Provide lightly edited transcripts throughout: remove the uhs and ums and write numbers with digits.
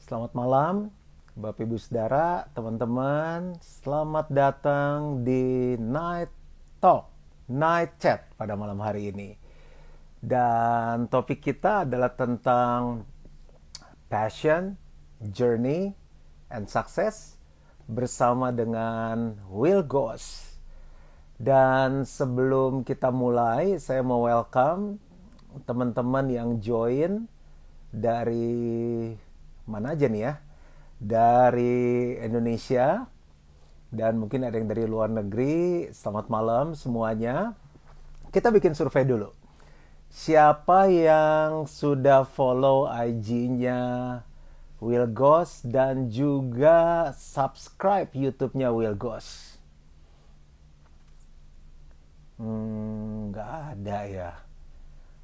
Selamat malam, Bapak Ibu Saudara, teman-teman. Selamat datang di Night Talk, Night Chat pada malam hari ini. Dan topik kita adalah tentang passion, journey, and success bersama dengan Will Goss. Dan sebelum kita mulai, saya mau welcome teman-teman yang join dari mana aja nih ya? Dari Indonesia dan mungkin ada yang dari luar negeri. Selamat malam semuanya. Kita bikin survei dulu. Siapa yang sudah follow IG-nya Will Goss dan juga subscribe YouTube-nya Will Goss? Nggak ada ya.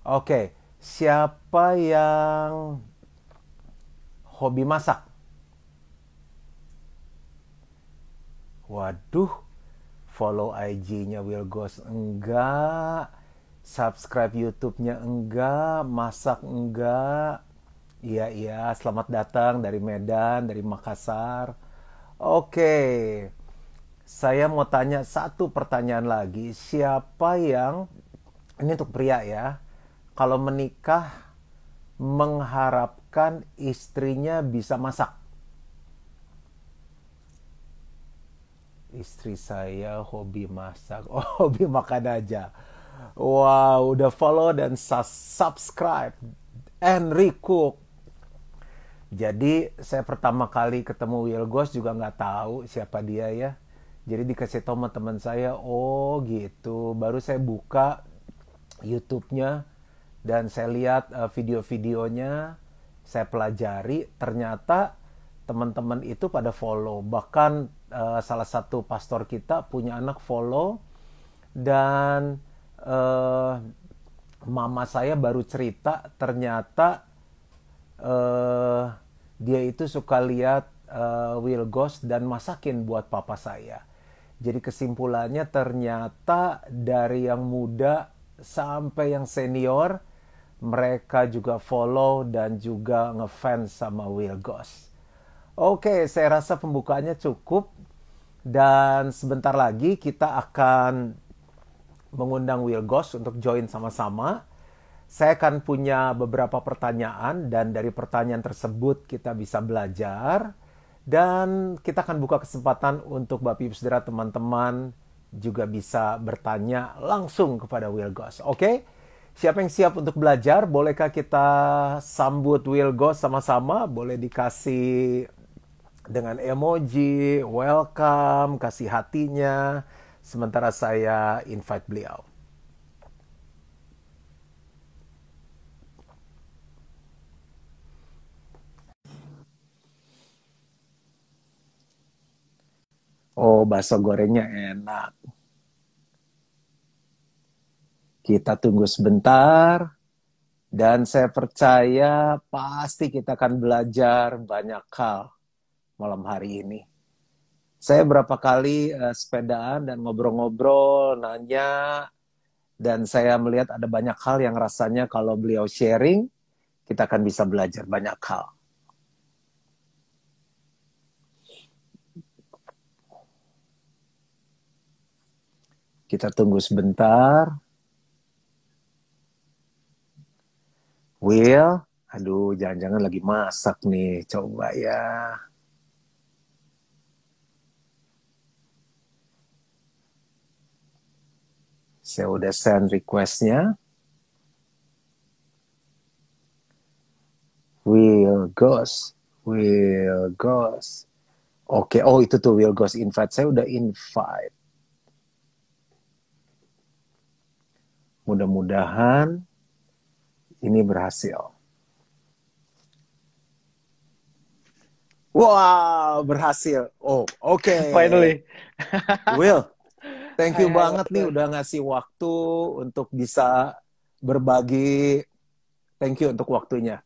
Oke, siapa yang hobi masak? Waduh, follow IG-nya Will Goss enggak, subscribe YouTube-nya enggak, masak enggak. Iya, selamat datang dari Medan, dari Makassar. Oke, saya mau tanya satu pertanyaan lagi. Siapa yang, ini untuk pria ya, kalau menikah mengharapkan istrinya bisa masak? Istri saya hobi masak. Oh, hobi makan aja. Wow, udah follow dan subscribe. Henry Cook. Jadi saya pertama kali ketemu Will Goss juga nggak tahu siapa dia ya. Jadi dikasih tahu sama teman saya, oh gitu. Baru saya buka YouTube-nya dan saya lihat video-videonya, saya pelajari, ternyata teman-teman itu pada follow. Bahkan salah satu pastor kita punya anak follow, dan mama saya baru cerita ternyata dia itu suka lihat Will Goss dan masakin buat papa saya. Jadi kesimpulannya ternyata dari yang muda sampai yang senior mereka juga follow dan juga ngefans sama Will Goss. Oke, saya rasa pembukaannya cukup. Dan sebentar lagi kita akan mengundang Will Goss untuk join sama-sama. Saya akan punya beberapa pertanyaan dan dari pertanyaan tersebut kita bisa belajar. Dan kita akan buka kesempatan untuk Bapak Ibu Saudara teman-teman juga bisa bertanya langsung kepada Will Goss. Oke? Siapa yang siap untuk belajar? Bolehkah kita sambut Will Goss sama-sama? Boleh dikasih dengan emoji, welcome, kasih hatinya. Sementara saya invite beliau. Oh, bakso gorengnya enak. Kita tunggu sebentar. Dan saya percaya pasti kita akan belajar banyak hal malam hari ini. Saya berapa kali sepedaan dan ngobrol-ngobrol, nanya, dan saya melihat ada banyak hal yang rasanya kalau beliau sharing, kita akan bisa belajar banyak hal. Kita tunggu sebentar. Will, aduh jangan-jangan lagi masak nih, coba ya. Saya udah send request-nya. Will Goss. Oke, oh itu tuh Will Goss invite. Saya udah invite. Mudah-mudahan ini berhasil. Wow, berhasil. Oh, oke. Finally. Will, thank you Hai, banget nih Pastor. udah ngasih waktu untuk bisa berbagi. Thank you untuk waktunya.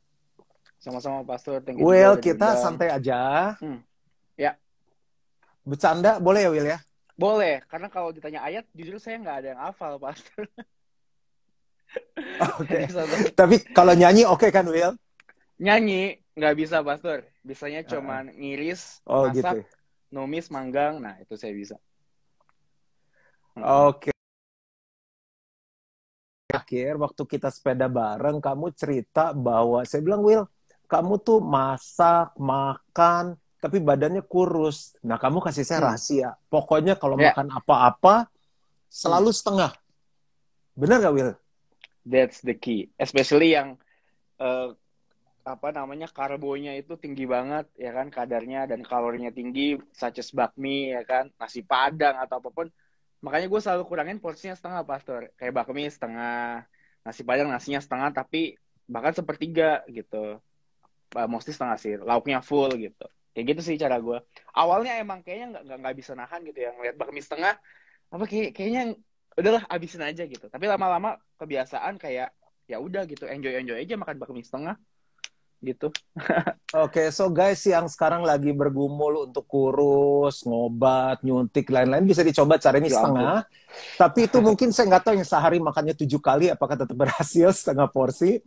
Sama-sama, Pastor. Thank you juga Will, udah kita diundang. santai aja. Ya, Bercanda boleh ya, Will ya? boleh. Karena kalau ditanya ayat, jujur saya nggak ada yang hafal, Pastor. Oke. Jadi santai. Tapi kalau nyanyi oke kan, Will? Nyanyi, nggak bisa, Pastor. Bisanya Heeh. cuman ngiris, Oh gitu. masak, numis, manggang. Nah, itu saya bisa. Mm-mm. Oke. Akhir waktu kita sepeda bareng, kamu cerita bahwa saya bilang, Will, kamu tuh masak, makan, tapi badannya kurus. Nah, kamu kasih saya Hmm. rahasia. Pokoknya kalau Ya. makan apa-apa, Hmm. selalu setengah. Benar nggak, Will? That's the key. Especially yang eh, apa namanya karbonya itu tinggi banget ya kan kadarnya dan kalorinya tinggi, such as bakmi ya kan, nasi padang atau apapun. Makanya gue selalu kurangin porsinya setengah, Pastor. Kayak bakmi setengah, nasi padang nasinya setengah, tapi bahkan sepertiga gitu. Mostly setengah sih, lauknya full gitu. Kayak gitu sih cara gue. Awalnya emang kayaknya nggak bisa nahan gitu ya, ngeliat bakmi setengah, apa kayaknya udahlah abisin aja gitu. Tapi lama-lama kebiasaan kayak ya udah gitu, enjoy enjoy aja makan bakmi setengah gitu. Oke, so guys yang sekarang lagi bergumul untuk kurus, ngobat, nyuntik, lain-lain bisa dicoba cara ini Ya ampun. setengah. Tapi itu mungkin saya nggak tahu yang sehari makannya 7 kali, apakah tetap berhasil setengah porsi.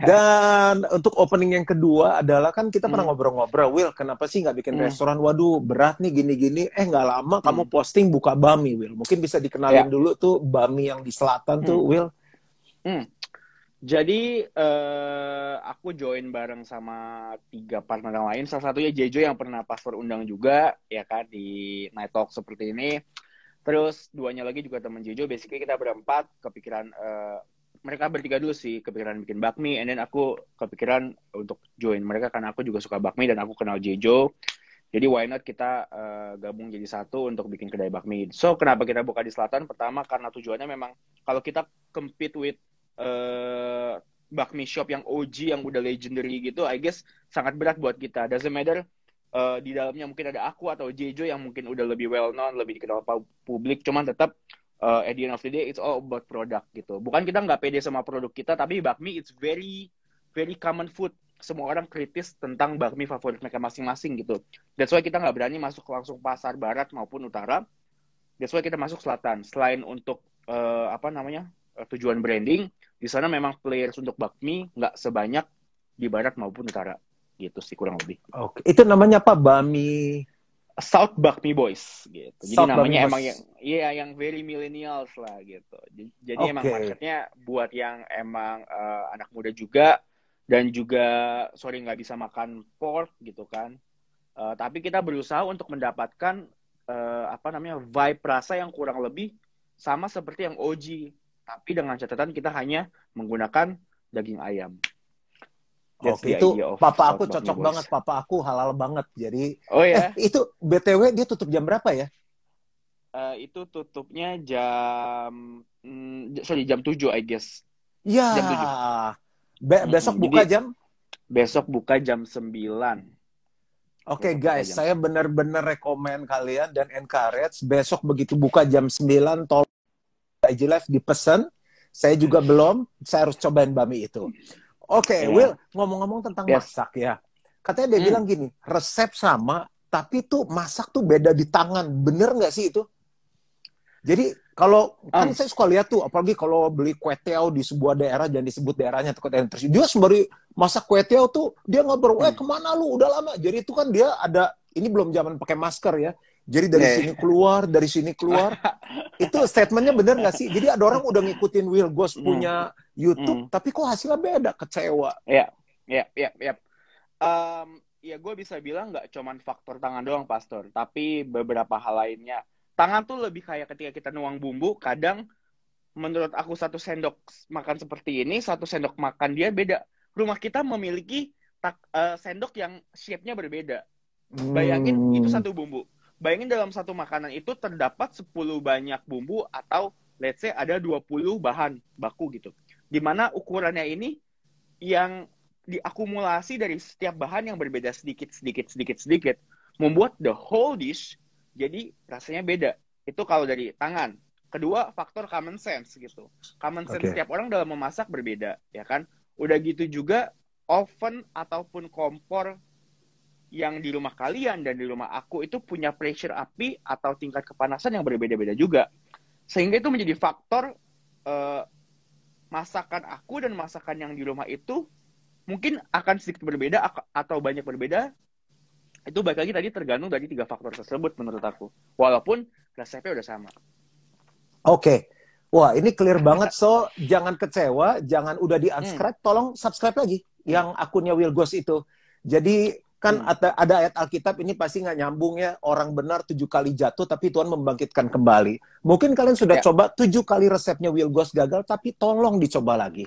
Dan untuk opening yang kedua adalah kan kita pernah Hmm, ngobrol-ngobrol, Will, kenapa sih nggak bikin hmm, restoran? Waduh, berat nih gini-gini. Nggak lama kamu hmm. posting buka Bami, Will. Mungkin bisa dikenalin Ya. dulu tuh Bami yang di selatan tuh, Hmm, Will. hmm. Jadi aku join bareng sama 3 partner yang lain. Salah satunya Jejo yang pernah Pastor undang juga, ya kan, di Night Talk seperti ini. Terus 2-nya lagi juga teman Jejo. Basically kita berempat kepikiran, mereka bertiga dulu sih kepikiran bikin bakmi, and then aku kepikiran untuk join mereka karena aku juga suka bakmi dan aku kenal Jejo. Jadi why not kita gabung jadi satu untuk bikin kedai bakmi. So kenapa kita buka di selatan? Pertama karena tujuannya memang kalau kita compete with bakmi shop yang OG yang udah legendary gitu, I guess sangat berat buat kita. Doesn't matter di dalamnya mungkin ada aku atau Jejo yang mungkin udah lebih well known, lebih dikenal publik, cuman tetap at the end of the day it's all about product gitu. Bukan kita nggak pede sama produk kita, tapi bakmi it's very very common food. Semua orang kritis tentang bakmi favorit mereka masing-masing gitu. That's why kita nggak berani masuk langsung pasar barat maupun utara. That's why kita masuk selatan. Selain untuk apa namanya tujuan branding, di sana memang players untuk bakmi nggak sebanyak di barat maupun utara. Gitu sih kurang lebih. Oke, itu namanya apa? Bami South Bakmi Boys gitu. Jadi South Bami namanya emang yang Bos. iya yang very millennials lah gitu. Jadi emang Oke. marketnya buat yang emang anak muda juga dan juga sorry nggak bisa makan pork gitu kan. Tapi kita berusaha untuk mendapatkan apa namanya vibe rasa yang kurang lebih sama seperti yang OG. Tapi dengan catatan kita hanya menggunakan daging ayam. That's Oke, the itu idea of papa South aku Bakmi cocok banget. Boys. Papa aku halal banget. Jadi, Oh ya, itu BTW dia tutup jam berapa ya? itu tutupnya sorry jam 7 I guess. Jam 7. Ya, besok buka Jadi jam. besok buka jam 9. Oke Besok buka guys, jam saya 9. benar-benar rekomen kalian dan encourage besok begitu buka jam 9 tolong IG Live dipesan. Saya juga belum, saya harus cobain Bami itu. Oke, Ya. Will, ngomong-ngomong tentang Yes. masak ya. Katanya dia Hmm. bilang gini, resep sama, tapi tuh masak tuh beda di tangan. Bener nggak sih itu? Jadi kalau kan saya suka lihat tuh, apalagi kalau beli kue tiaw di sebuah daerah, jangan disebut daerahnya, atau terus dia sembari masak kue tiaw tuh dia ngobrol, kemana lu? Udah lama. Jadi itu kan dia ada, ini belum zaman pakai masker ya. Jadi dari Yeah. sini keluar, dari sini keluar. Itu statementnya bener nggak sih? Jadi ada orang udah ngikutin Will Ghost punya YouTube, tapi kok hasilnya beda, kecewa. Ya, ya, ya, ya. Ya gue bisa bilang nggak cuman faktor tangan doang, Pastor, tapi beberapa hal lainnya. Tangan tuh lebih kayak ketika kita nuang bumbu, kadang menurut aku 1 sendok makan seperti ini, 1 sendok makan dia beda. Rumah kita memiliki sendok yang shape-nya berbeda. Bayangin itu Hmm, satu bumbu. Bayangin dalam satu makanan itu terdapat 10 banyak bumbu atau let's say ada 20 bahan baku gitu. Dimana ukurannya ini yang diakumulasi dari setiap bahan yang berbeda sedikit membuat the whole dish jadi rasanya beda. Itu kalau dari tangan. Kedua, faktor common sense gitu. Common sense oke. setiap orang dalam memasak berbeda, ya kan? Udah gitu juga oven ataupun kompor yang di rumah kalian dan di rumah aku itu punya pressure api atau tingkat kepanasan yang berbeda-beda juga. Sehingga itu menjadi faktor masakan aku dan masakan yang di rumah itu mungkin akan sedikit berbeda atau banyak berbeda. Itu balik lagi tadi tergantung dari 3 faktor tersebut menurut aku. Walaupun resepnya udah sama. Oke. Wah, ini clear banget. So, jangan kecewa, jangan udah di Hmm, unsubscribe, tolong subscribe lagi hmm, yang akunnya Will Ghost itu. Jadi kan hmm. ada ayat Alkitab ini pasti nggak nyambung ya. Orang benar 7 kali jatuh, tapi Tuhan membangkitkan kembali. Mungkin kalian sudah Ya, coba 7 kali resepnya Will Ghost gagal, tapi tolong dicoba lagi.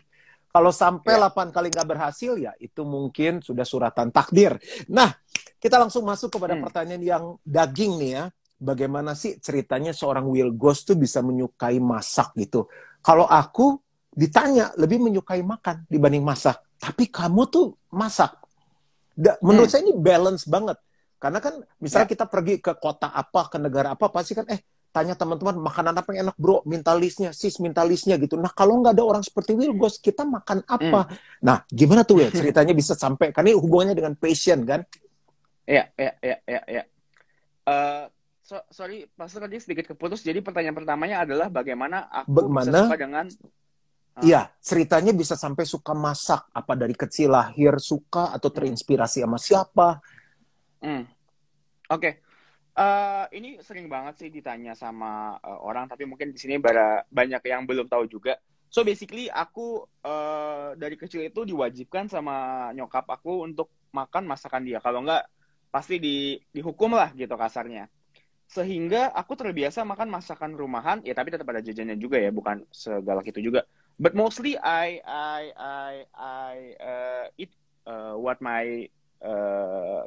Kalau sampai ya. 8 kali nggak berhasil, ya itu mungkin sudah suratan takdir. Nah, kita langsung masuk kepada Hmm. pertanyaan yang daging nih ya. Bagaimana sih ceritanya seorang Will Ghost tuh bisa menyukai masak gitu? Kalau aku ditanya lebih menyukai makan dibanding masak. Tapi kamu tuh masak. Menurut Hmm. saya ini balance banget. Karena kan misalnya Ya. kita pergi ke kota apa, ke negara apa, pasti kan tanya teman-teman makanan apa yang enak bro, minta listnya, sis minta listnya gitu. Nah kalau nggak ada orang seperti Will Ghost, kita makan Hmm. apa? Nah gimana tuh Will? Ceritanya bisa sampai, karena ini hubungannya dengan passion kan? Ya, ya, ya, ya, ya. Eh, sorry, Pastor tadi sedikit keputus. Jadi pertanyaan pertamanya adalah bagaimana aku bisa Bagaimana? suka dengan... Iya, ceritanya bisa sampai suka masak. Apa dari kecil lahir suka atau hmm, terinspirasi sama siapa? hmm. Oke. Ini sering banget sih ditanya sama orang, tapi mungkin di sini banyak yang belum tahu juga. So basically aku dari kecil itu diwajibkan sama nyokap aku untuk makan masakan dia. Kalau enggak pasti dihukum lah gitu kasarnya. Sehingga aku terbiasa makan masakan rumahan, ya tapi tetap ada jajannya juga ya, bukan segalak itu juga. But mostly I eat what my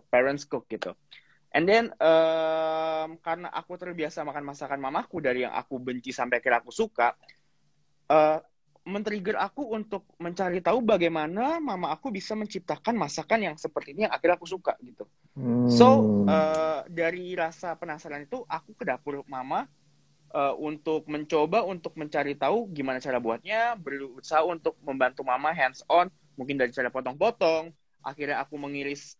parents cook gitu. And then karena aku terbiasa makan masakan mamaku dari yang aku benci sampai akhirnya aku suka, uh, men-trigger aku untuk mencari tahu bagaimana mama aku bisa menciptakan masakan yang seperti ini yang akhirnya aku suka gitu. So Hmm. dari rasa penasaran itu aku ke dapur mama untuk mencoba untuk mencari tahu gimana cara buatnya, berusaha untuk membantu mama hands on, mungkin dari cara potong-potong. Akhirnya aku mengiris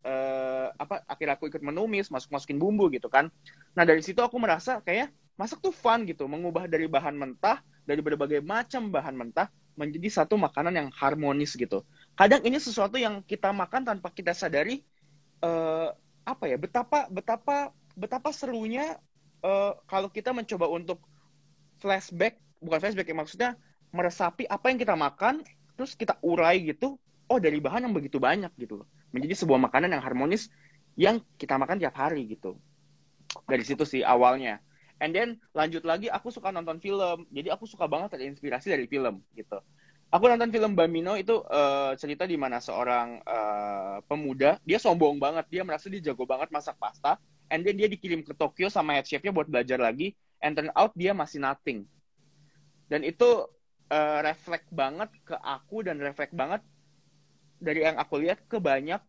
akhirnya aku ikut menumis, masukin bumbu gitu kan. Nah dari situ aku merasa kayak masak tuh fun gitu, mengubah dari bahan mentah, dari berbagai macam bahan mentah menjadi satu makanan yang harmonis gitu. Kadang ini sesuatu yang kita makan tanpa kita sadari eh, apa ya, betapa betapa betapa serunya kalau kita mencoba untuk bukan flashback ya, maksudnya meresapi apa yang kita makan, terus kita urai gitu, oh dari bahan yang begitu banyak gitu loh. Menjadi sebuah makanan yang harmonis yang kita makan tiap hari gitu. Dari situ sih awalnya. And then lanjut lagi aku suka nonton film. Jadi aku suka banget terinspirasi dari film gitu. Aku nonton film Bambino itu cerita di mana seorang pemuda, dia sombong banget, dia merasa dia jago banget masak pasta, and then dia dikirim ke Tokyo sama head chefnya buat belajar lagi, and turn out dia masih nothing. Dan itu reflect banget ke aku dan reflect banget dari yang aku lihat ke banyak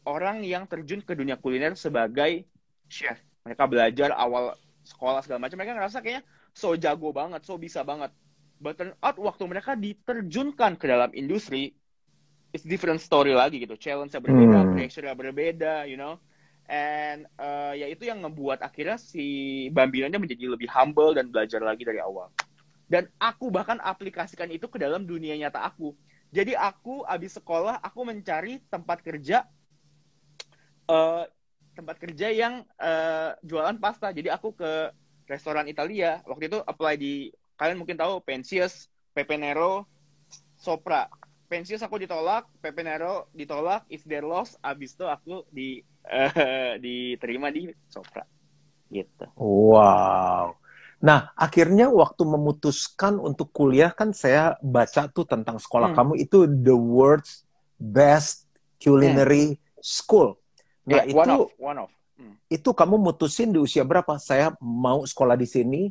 orang yang terjun ke dunia kuliner sebagai chef. Mereka belajar awal sekolah segala macam, mereka ngerasa kayaknya so jago banget, so bisa banget. But turn out waktu mereka diterjunkan ke dalam industri, it's different story lagi gitu. Challenge-nya berbeda, Hmm. pressure-nya berbeda, you know. And ya itu yang ngebuat akhirnya si Bambino-nya menjadi lebih humble dan belajar lagi dari awal. Dan aku bahkan aplikasikan itu ke dalam dunia nyata aku. Jadi aku abis sekolah, aku mencari uh, tempat kerja yang jualan pasta. Jadi aku ke restoran Italia. Waktu itu apply di, kalian mungkin tahu, Pensius, Pepe Nero, Sopra. Pensius aku ditolak, Pepe Nero ditolak, Is There Lost. Abis itu aku diterima di Sopra. Gitu. Wow. Nah, akhirnya waktu memutuskan untuk kuliah kan saya baca tuh tentang sekolah Hmm. kamu itu the world's best Hmm. culinary school. Nah, Yeah, one of, itu one of. Hmm. itu kamu mutusin di usia berapa? Saya mau sekolah di sini.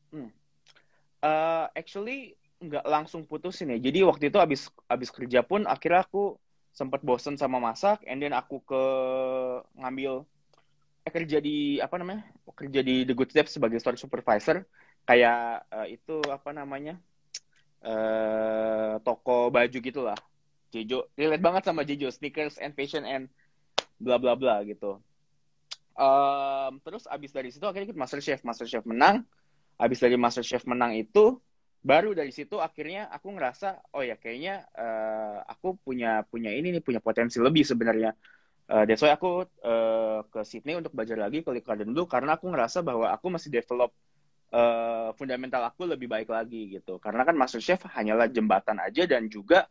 Hmm. Actually nggak langsung putusin ya. Jadi waktu itu abis kerja pun akhirnya aku sempat bosen sama masak, and then aku ngambil kerja di apa namanya? Kerja di The Good Chef sebagai store supervisor. Kayak itu apa namanya? Toko baju gitulah. Jejo, relate banget sama Jejo, sneakers and fashion and bla bla bla gitu. Terus abis dari situ akhirnya ikut MasterChef menang. Abis dari MasterChef menang itu baru dari situ akhirnya aku ngerasa oh ya kayaknya aku punya ini nih, punya potensi lebih sebenarnya. That's why aku ke Sydney untuk belajar lagi ke Lee Garden dulu, karena aku ngerasa bahwa aku masih develop fundamental aku lebih baik lagi gitu. Karena kan MasterChef hanyalah jembatan aja, dan juga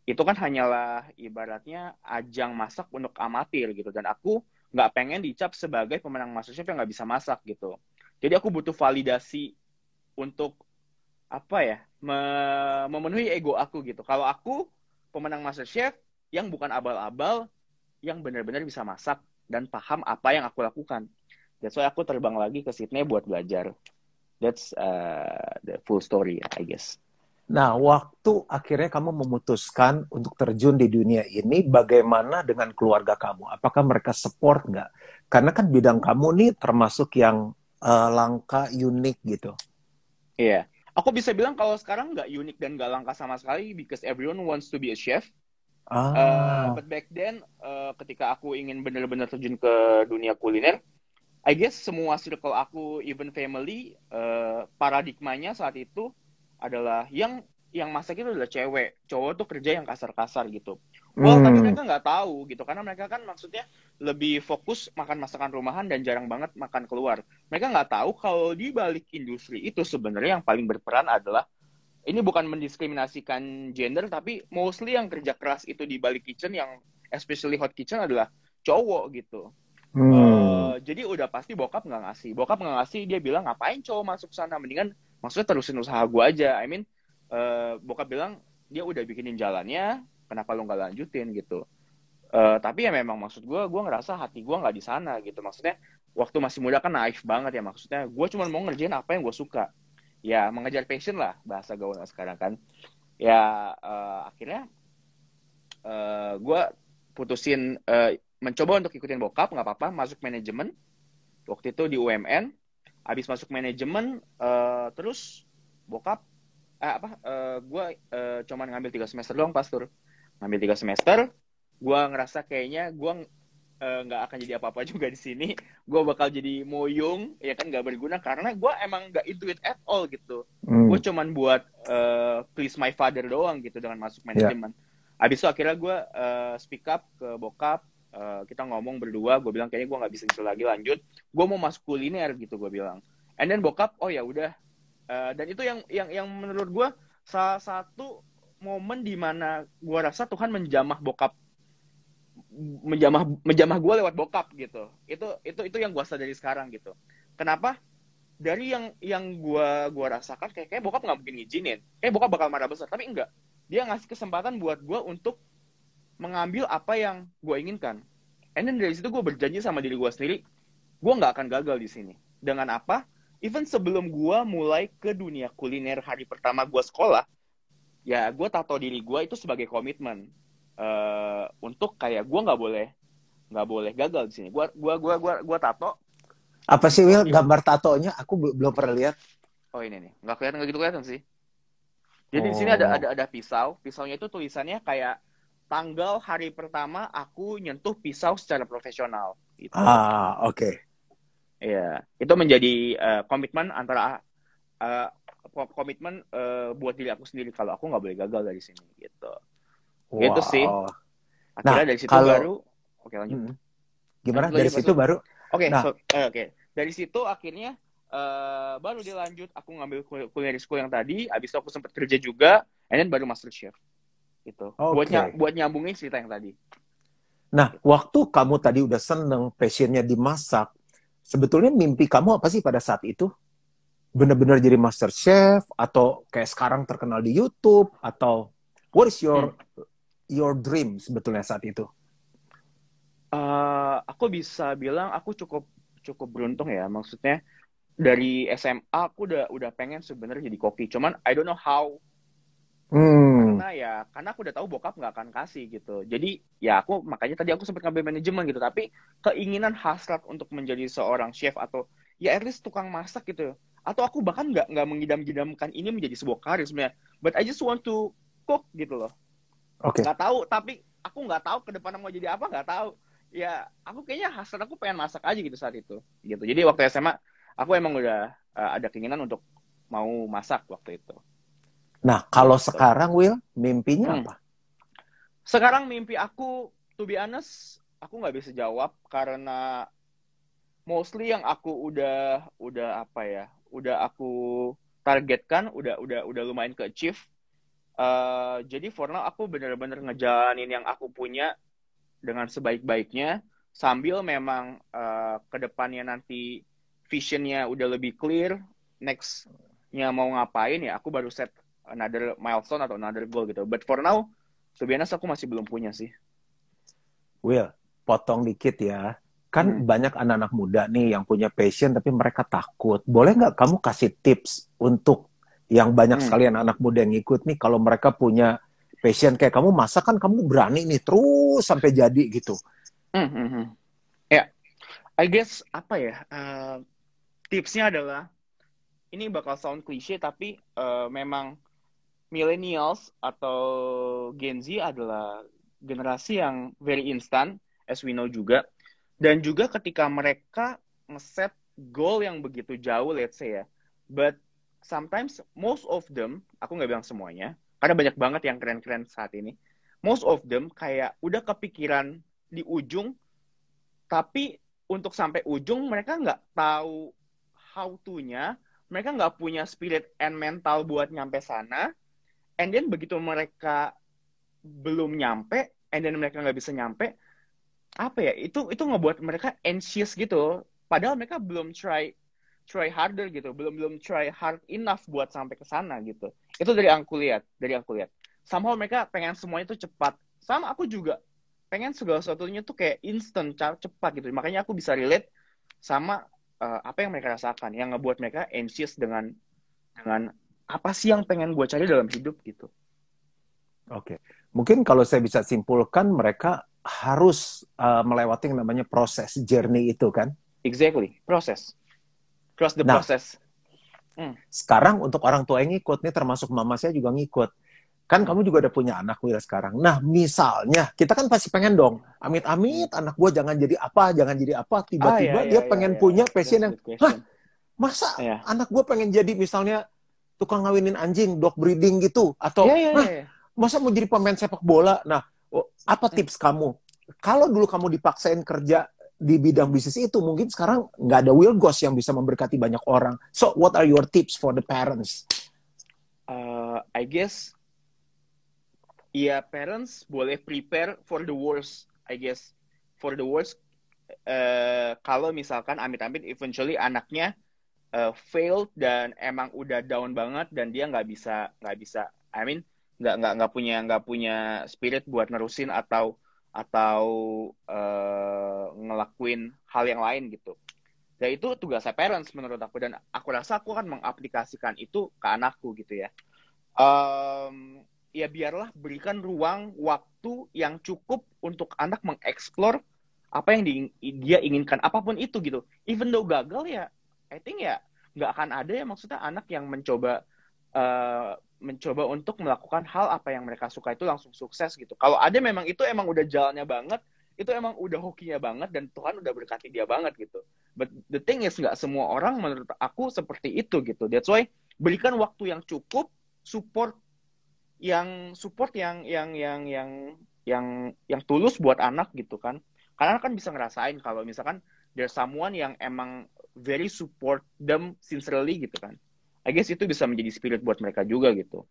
itu kan hanyalah ibaratnya ajang masak untuk amatir gitu. Dan aku nggak pengen dicap sebagai pemenang MasterChef yang nggak bisa masak gitu. Jadi aku butuh validasi untuk apa ya, memenuhi ego aku gitu. Kalau aku pemenang MasterChef yang bukan abal-abal, yang benar-benar bisa masak dan paham apa yang aku lakukan. That's why aku terbang lagi ke Sydney buat belajar. That's the full story, I guess. Nah, waktu akhirnya kamu memutuskan untuk terjun di dunia ini, bagaimana dengan keluarga kamu? Apakah mereka support nggak? Karena kan bidang kamu nih termasuk yang langka, unik gitu. Iya. Yeah. Aku bisa bilang kalau sekarang nggak unik dan nggak langka sama sekali, because everyone wants to be a chef. Ah, But back then, ketika aku ingin benar-benar terjun ke dunia kuliner, I guess semua circle aku, even family, paradigmanya saat itu adalah yang masak itu adalah cewek, cowok tuh kerja yang kasar-kasar gitu. Well, tapi hmm, mereka nggak tahu gitu, karena mereka kan maksudnya lebih fokus makan masakan rumahan dan jarang banget makan keluar. Mereka nggak tahu kalau di balik industri itu sebenarnya yang paling berperan adalah, ini bukan mendiskriminasikan gender, tapi mostly yang kerja keras itu di balik kitchen, yang especially hot kitchen adalah cowok gitu. hmm, Jadi udah pasti bokap nggak ngasih. Bokap nggak ngasih, dia bilang ngapain cowok masuk sana, mendingan maksudnya terusin usaha gue aja. I mean, bokap bilang dia udah bikinin jalannya, kenapa lo nggak lanjutin gitu. Tapi ya memang maksud gue ngerasa hati gue nggak di sana gitu. Maksudnya waktu masih muda kan naif banget ya, maksudnya gue cuma mau ngerjain apa yang gue suka. Ya mengejar passion lah bahasa gaulnya sekarang kan. Ya akhirnya gue putusin mencoba untuk ikutin bokap, nggak apa-apa, masuk manajemen waktu itu di UMN. Habis masuk manajemen, terus bokap gue cuman ngambil 3 semester doang pas tur. Ngambil 3 semester, gue ngerasa kayaknya gue nggak akan jadi apa-apa juga di sini. Gue bakal jadi moyung, ya kan, nggak berguna, karena gue emang nggak into it at all gitu. Gue hmm, cuman buat please my father doang gitu dengan masuk ya. manajemen. Habis itu akhirnya gue speak up ke bokap, kita ngomong berdua, gue bilang kayaknya gue nggak bisa gitu lagi lanjut, gue mau masuk kuliner gitu gue bilang. And then bokap, oh ya udah. Dan itu yang menurut gue salah satu momen di mana gue rasa Tuhan menjamah gue lewat bokap gitu. Itu yang gue sadari sekarang gitu. Kenapa? Dari yang gue rasakan, kayak bokap nggak mungkin ngizinin, kayak bokap bakal marah besar, tapi enggak. Dia ngasih kesempatan buat gue untuk mengambil apa yang gue inginkan. And then dari situ gue berjanji sama diri gue sendiri, gue nggak akan gagal di sini. Dengan apa? Even sebelum gue mulai ke dunia kuliner hari pertama gue sekolah, ya gue tato diri gue itu sebagai komitmen, untuk kayak gue nggak boleh gagal di sini. Gue tato Apa sih, oh Will, di gambar tatonya? Aku belum pernah lihat. oh ini nih, nggak gitu kelihatan sih. Jadi di sini Oh, ada pisau. Pisaunya itu tulisannya kayak tanggal hari pertama aku nyentuh pisau secara profesional gitu. oke. Okay. Iya, itu menjadi komitmen antara uh, komitmen buat diri aku sendiri kalau aku nggak boleh gagal dari sini gitu. Gitu sih. Wow. Nah, Akhirnya dari situ kalau baru oke lanjut. hmm, gimana Lanjut dari lanjut Mas situ Ul. baru? Oke, Nah, oke. Dari situ akhirnya baru dilanjut aku ngambil culinary school yang tadi, habis itu aku sempat kerja juga, and then baru master chef gitu. Buat oke. buat nyambungin cerita yang tadi. Nah, Gitu. waktu kamu tadi udah seneng, passionnya dimasak, sebetulnya mimpi kamu apa sih pada saat itu? Bener-bener jadi master chef atau kayak sekarang terkenal di YouTube atau what is Hmm. your dream sebetulnya saat itu? Aku bisa bilang aku cukup cukup beruntung ya. Maksudnya dari SMA aku udah pengen sebenarnya jadi koki. Cuman I don't know how, Hmm, karena aku udah tahu bokap nggak akan kasih gitu. Jadi ya aku makanya tadi aku sempat ngambil manajemen gitu. Tapi keinginan hasrat untuk menjadi seorang chef, atau ya at least tukang masak gitu. Atau aku bahkan nggak mengidam-idamkan ini menjadi sebuah karir sebenarnya. But I just want to cook gitu loh. oke. Nggak tahu, tapi aku nggak tahu ke depan mau jadi apa, nggak tahu. Ya aku kayaknya hasrat aku pengen masak aja gitu saat itu gitu. Jadi waktu SMA aku emang udah ada keinginan untuk mau masak waktu itu. Nah, kalau gitu. sekarang Will, mimpinya Hmm. apa? Sekarang mimpi aku, to be honest, aku nggak bisa jawab karena mostly yang aku udah apa ya, udah aku targetkan, udah lumayan ke achieve. Jadi for now aku bener-bener ngejalanin yang aku punya dengan sebaik-baiknya sambil memang ke depannya nanti visionnya udah lebih clear, nextnya mau ngapain ya aku baru set another milestone atau another goal gitu. But for now, to be honest aku masih belum punya sih. Will, potong dikit ya. Kan Hmm. banyak anak-anak muda nih yang punya passion tapi mereka takut. Boleh nggak kamu kasih tips untuk yang banyak Hmm. sekali anak-anak muda yang ikut nih kalau mereka punya passion kayak kamu, masa kan kamu berani nih terus sampai jadi gitu. Hmm. Hmm. Hmm. Ya, I guess apa ya? Tipsnya adalah ini bakal sound cliche tapi memang millennials atau Gen Z adalah generasi yang very instant, as we know juga. Dan juga ketika mereka ngeset goal yang begitu jauh, let's say ya. But sometimes, most of them, aku nggak bilang semuanya, karena banyak banget yang keren-keren saat ini. Most of them kayak udah kepikiran di ujung, tapi untuk sampai ujung mereka nggak tahu how to-nya, mereka nggak punya spirit and mental buat nyampe sana, and then begitu mereka belum nyampe, and then mereka nggak bisa nyampe, apa ya, itu ngebuat mereka anxious gitu. Padahal mereka belum try harder gitu, belum belum try hard enough buat sampai ke sana gitu. Itu dari aku lihat. Somehow mereka pengen semuanya itu cepat. Sama aku juga pengen segala sesuatunya tuh kayak instant, cepat gitu. Makanya aku bisa relate sama apa yang mereka rasakan, yang ngebuat mereka anxious dengan apa sih yang pengen gue cari dalam hidup gitu. Oke. Mungkin kalau saya bisa simpulkan mereka harus melewati yang namanya proses journey itu kan. Exactly, proses. Trust the Nah, process. Hmm. sekarang untuk orang tua yang ngikut nih termasuk mama saya juga ngikut. Kan Hmm. kamu juga udah punya anak Will sekarang. Nah, misalnya kita kan pasti pengen dong, Hmm. amit-amit anak gue jangan jadi apa, jangan jadi apa. Ya, Tiba-tiba ya, dia ya, pengen ya, ya. punya passion That's a yang, good hah, question. masa Ya, anak gue pengen jadi misalnya tukang ngawinin anjing, dog breeding gitu, ya, atau, ya, hah, ya. masa mau jadi pemain sepak bola? Nah, apa Hmm. tips kamu? Kalau dulu kamu dipaksain kerja di bidang bisnis itu, mungkin sekarang nggak ada Will Goss yang bisa memberkati banyak orang. So, what are your tips for the parents? I guess ya parents boleh prepare for the worst. I guess for the worst. Kalau misalkan amit-amit eventually anaknya failed dan emang udah down banget dan dia nggak bisa I mean nggak punya spirit buat nerusin atau ngelakuin hal yang lain gitu. Dan itu tugasnya parents menurut aku, dan aku rasa aku akan mengaplikasikan itu ke anakku gitu ya. Ya biarlah berikan ruang waktu yang cukup untuk anak mengeksplor apa yang dia inginkan, apapun itu gitu. Even though gagal ya, I think ya nggak akan ada ya maksudnya anak yang mencoba untuk melakukan hal apa yang mereka suka itu langsung sukses gitu. Kalau ada memang itu emang udah jalannya banget, itu emang udah hokinya banget dan Tuhan udah berkati dia banget gitu. But the thing is nggak semua orang menurut aku seperti itu gitu. That's why berikan waktu yang cukup, support yang tulus buat anak gitu kan. Karena anak kan bisa ngerasain kalau misalkan there's someone yang emang very support them sincerely gitu kan. I guess itu bisa menjadi spirit buat mereka juga gitu.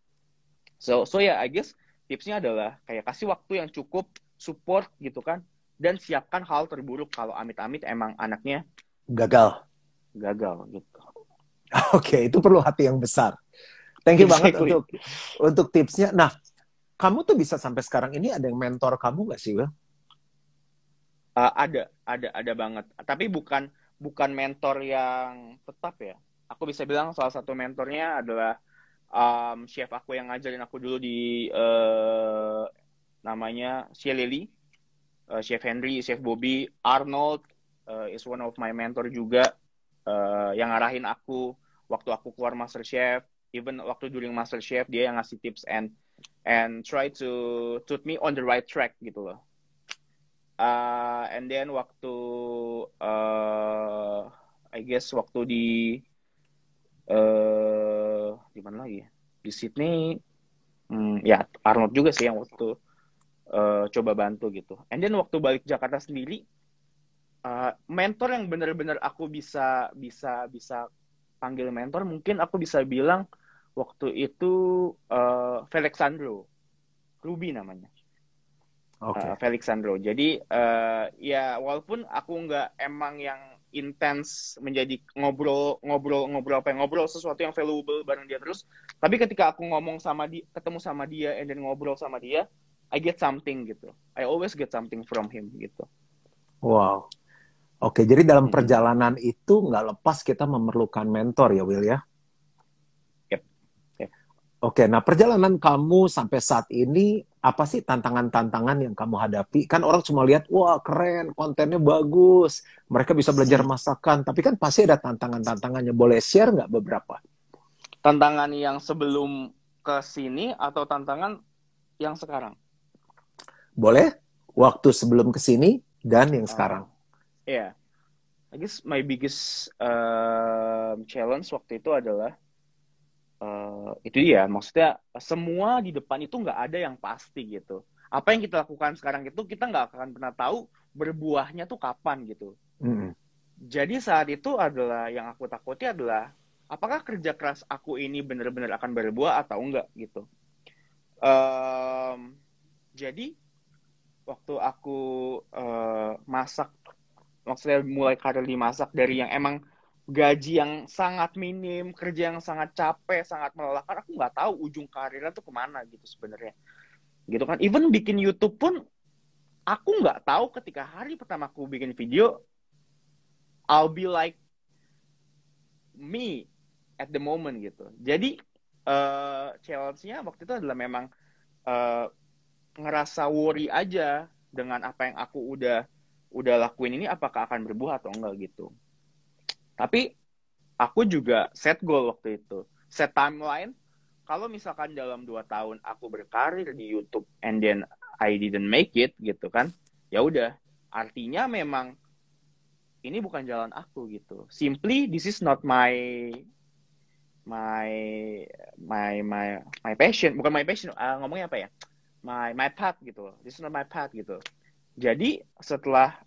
So ya, I guess tipsnya adalah kayak kasih waktu yang cukup, support gitu kan, dan siapkan hal terburuk kalau amit-amit emang anaknya Gagal. gagal gitu. Oke, itu perlu hati yang besar. Thank you banget Exactly. untuk tipsnya. Nah, kamu tuh bisa sampai sekarang ini ada yang mentor kamu nggak sih, Will? Ada banget. Tapi bukan mentor yang tetap ya. Aku bisa bilang salah satu mentornya adalah chef aku yang ngajarin aku dulu di namanya Chef Lily, Chef Henry, Chef Bobby, Arnold is one of my mentor juga, yang ngarahin aku waktu aku keluar Master Chef, even waktu during Master Chef dia yang ngasih tips and try to put me on the right track gitu loh. And then waktu I guess waktu di mana lagi? Di Sydney, ya Arnold juga sih yang waktu coba bantu gitu. And then waktu balik Jakarta sendiri, mentor yang benar-benar aku bisa bisa bisa panggil mentor, mungkin aku bisa bilang waktu itu Felix Sandro, Ruby namanya. Oke. Felix Sandro. Jadi ya walaupun aku nggak emang yang intens menjadi ngobrol apa yang ngobrol sesuatu yang valuable bareng dia terus, tapi ketika aku ngomong sama dia, ketemu sama dia, and then ngobrol sama dia, I get something gitu. I always get something from him gitu. Wow. Oke, jadi dalam Mm-mm. perjalanan itu nggak lepas kita memerlukan mentor ya, Will ya? Yep. Yep. Oke, nah perjalanan kamu sampai saat ini, apa sih tantangan-tantangan yang kamu hadapi? Kan orang cuma lihat, wah keren, kontennya bagus, mereka bisa belajar Mm. masakan, tapi kan pasti ada tantangan-tantangannya. Boleh share nggak beberapa? Tantangan yang sebelum ke sini atau tantangan yang sekarang? Boleh? Waktu sebelum ke sini dan yang sekarang. Yeah. I guess my biggest challenge waktu itu adalah itu dia, maksudnya semua di depan itu nggak ada yang pasti gitu. Apa yang kita lakukan sekarang itu kita nggak akan pernah tahu berbuahnya tuh kapan gitu. Mm-mm. Jadi saat itu adalah yang aku takuti adalah apakah kerja keras aku ini benar-benar akan berbuah atau enggak gitu. Um, jadi waktu aku masak, maksudnya mulai karir di masak dari yang emang gaji yang sangat minim, kerja yang sangat capek, sangat melelahkan, aku nggak tahu ujung karirnya tuh kemana gitu sebenarnya. Gitu kan. Even bikin YouTube pun, aku nggak tahu ketika hari pertama aku bikin video, I'll be like me at the moment gitu. Jadi challenge-nya waktu itu adalah memang uh, ngerasa worry aja dengan apa yang aku udah lakuin ini apakah akan berbuah atau enggak gitu. Tapi aku juga set goal waktu itu. Set timeline, kalau misalkan dalam 2 tahun aku berkarir di YouTube and then I didn't make it gitu kan, ya udah, artinya memang ini bukan jalan aku gitu. Simply this is not my my passion, bukan my passion, ngomongnya apa ya? My path gitu. This is not my path gitu. Jadi setelah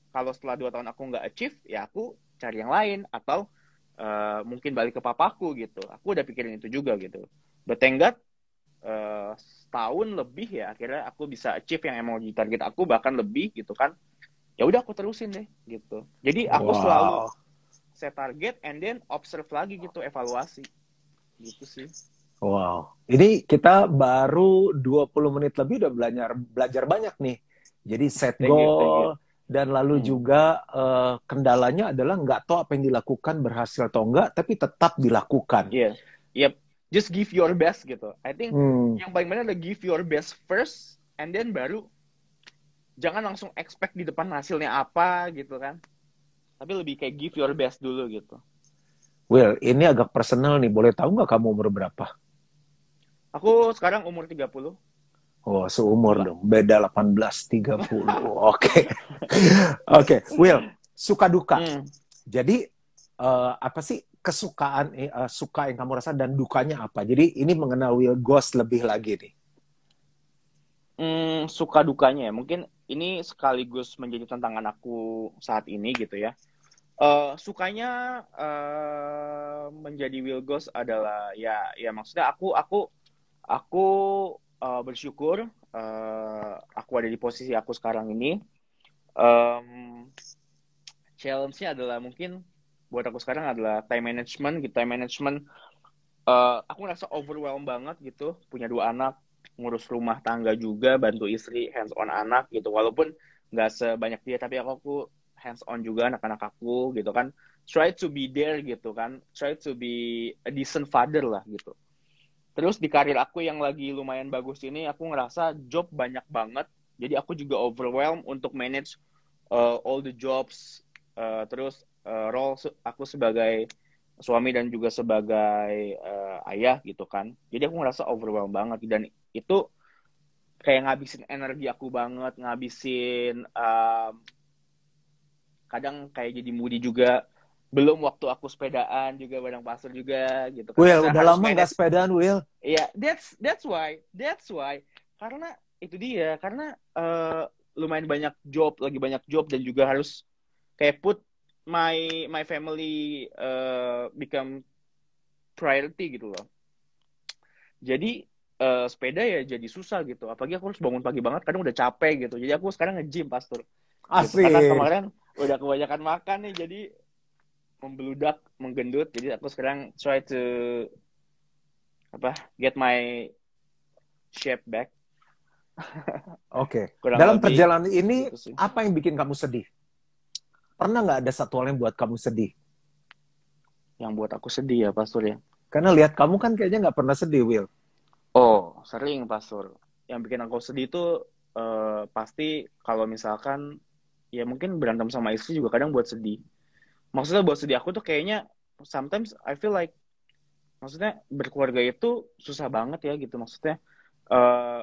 kalau setelah 2 tahun aku nggak achieve, ya aku cari yang lain atau mungkin balik ke papaku gitu. Aku udah pikirin itu juga gitu. But thank God, setahun lebih ya akhirnya aku bisa achieve yang emang di target aku, bahkan lebih gitu kan. Ya udah aku terusin deh gitu. Jadi aku selalu Wow. set target and then observe lagi gitu, evaluasi gitu sih. Wow. Ini kita baru 20 menit lebih udah belajar belajar banyak nih. Jadi set Thank you, thank you. goal dan lalu juga kendalanya adalah nggak tahu apa yang dilakukan berhasil atau enggak, tapi tetap dilakukan. Iya, yep. Just give your best gitu. I think Hmm. yang paling benar adalah give your best first, and then baru jangan langsung expect di depan hasilnya apa gitu kan. Tapi lebih kayak give your best dulu gitu. Will, ini agak personal nih. Boleh tahu nggak kamu umur berapa? Aku sekarang umur 30. Oh, seumur Gila. dong. Beda 18, 30. Oke. Oke, Will, suka duka. Hmm. Jadi apa sih kesukaan suka yang kamu rasa dan dukanya apa? Jadi ini mengenal Will Ghost lebih lagi nih. Suka dukanya ya. Mungkin ini sekaligus menjadi tantangan aku saat ini gitu ya. Sukanya menjadi Will Ghost adalah ya maksudnya aku bersyukur aku ada di posisi aku sekarang ini. Challenge-nya adalah mungkin buat aku sekarang adalah time management gitu. Time management, aku ngerasa overwhelmed banget gitu. Punya 2 anak, ngurus rumah tangga juga, bantu istri, hands on anak gitu. Walaupun nggak sebanyak dia, tapi aku hands on juga anak-anak aku gitu kan. Try to be there gitu kan. Try to be a decent father lah gitu. Terus di karir aku yang lagi lumayan bagus ini, aku ngerasa job banyak banget. Jadi aku juga overwhelmed untuk manage all the jobs. Terus role aku sebagai suami dan juga sebagai ayah gitu kan. Jadi aku ngerasa overwhelmed banget. Dan itu kayak ngabisin energi aku banget. Ngabisin, kadang kayak jadi moody juga. Belum waktu aku sepedaan juga bareng Pastor juga gitu. Karena Will, saya udah harus lama nggak manage. sepedaan, Will? Iya, that's why. Karena itu dia, karena lumayan banyak job, lagi banyak job dan juga harus kayak put my family become priority gitu loh. Jadi sepeda ya jadi susah gitu. Apalagi aku harus bangun pagi banget, kadang udah capek gitu. Jadi aku sekarang nge-gym, Pastor. Gitu. Karena Asik. kemarin udah kebanyakan makan nih, jadi membeludak, menggendut. Jadi aku sekarang try to get my shape back. Oke. Kurang Dalam lebih perjalanan ini, gitu sih. apa yang bikin kamu sedih? Pernah nggak ada satu hal yang buat kamu sedih? Yang buat aku sedih ya, Pastor ya. Karena lihat kamu kan kayaknya nggak pernah sedih, Will. Oh, sering, Pastor. Yang bikin aku sedih tuh pasti kalau misalkan ya mungkin berantem sama istri juga kadang buat sedih. Maksudnya buat sedih aku tuh kayaknya sometimes I feel like maksudnya berkeluarga itu susah banget ya gitu. Maksudnya eh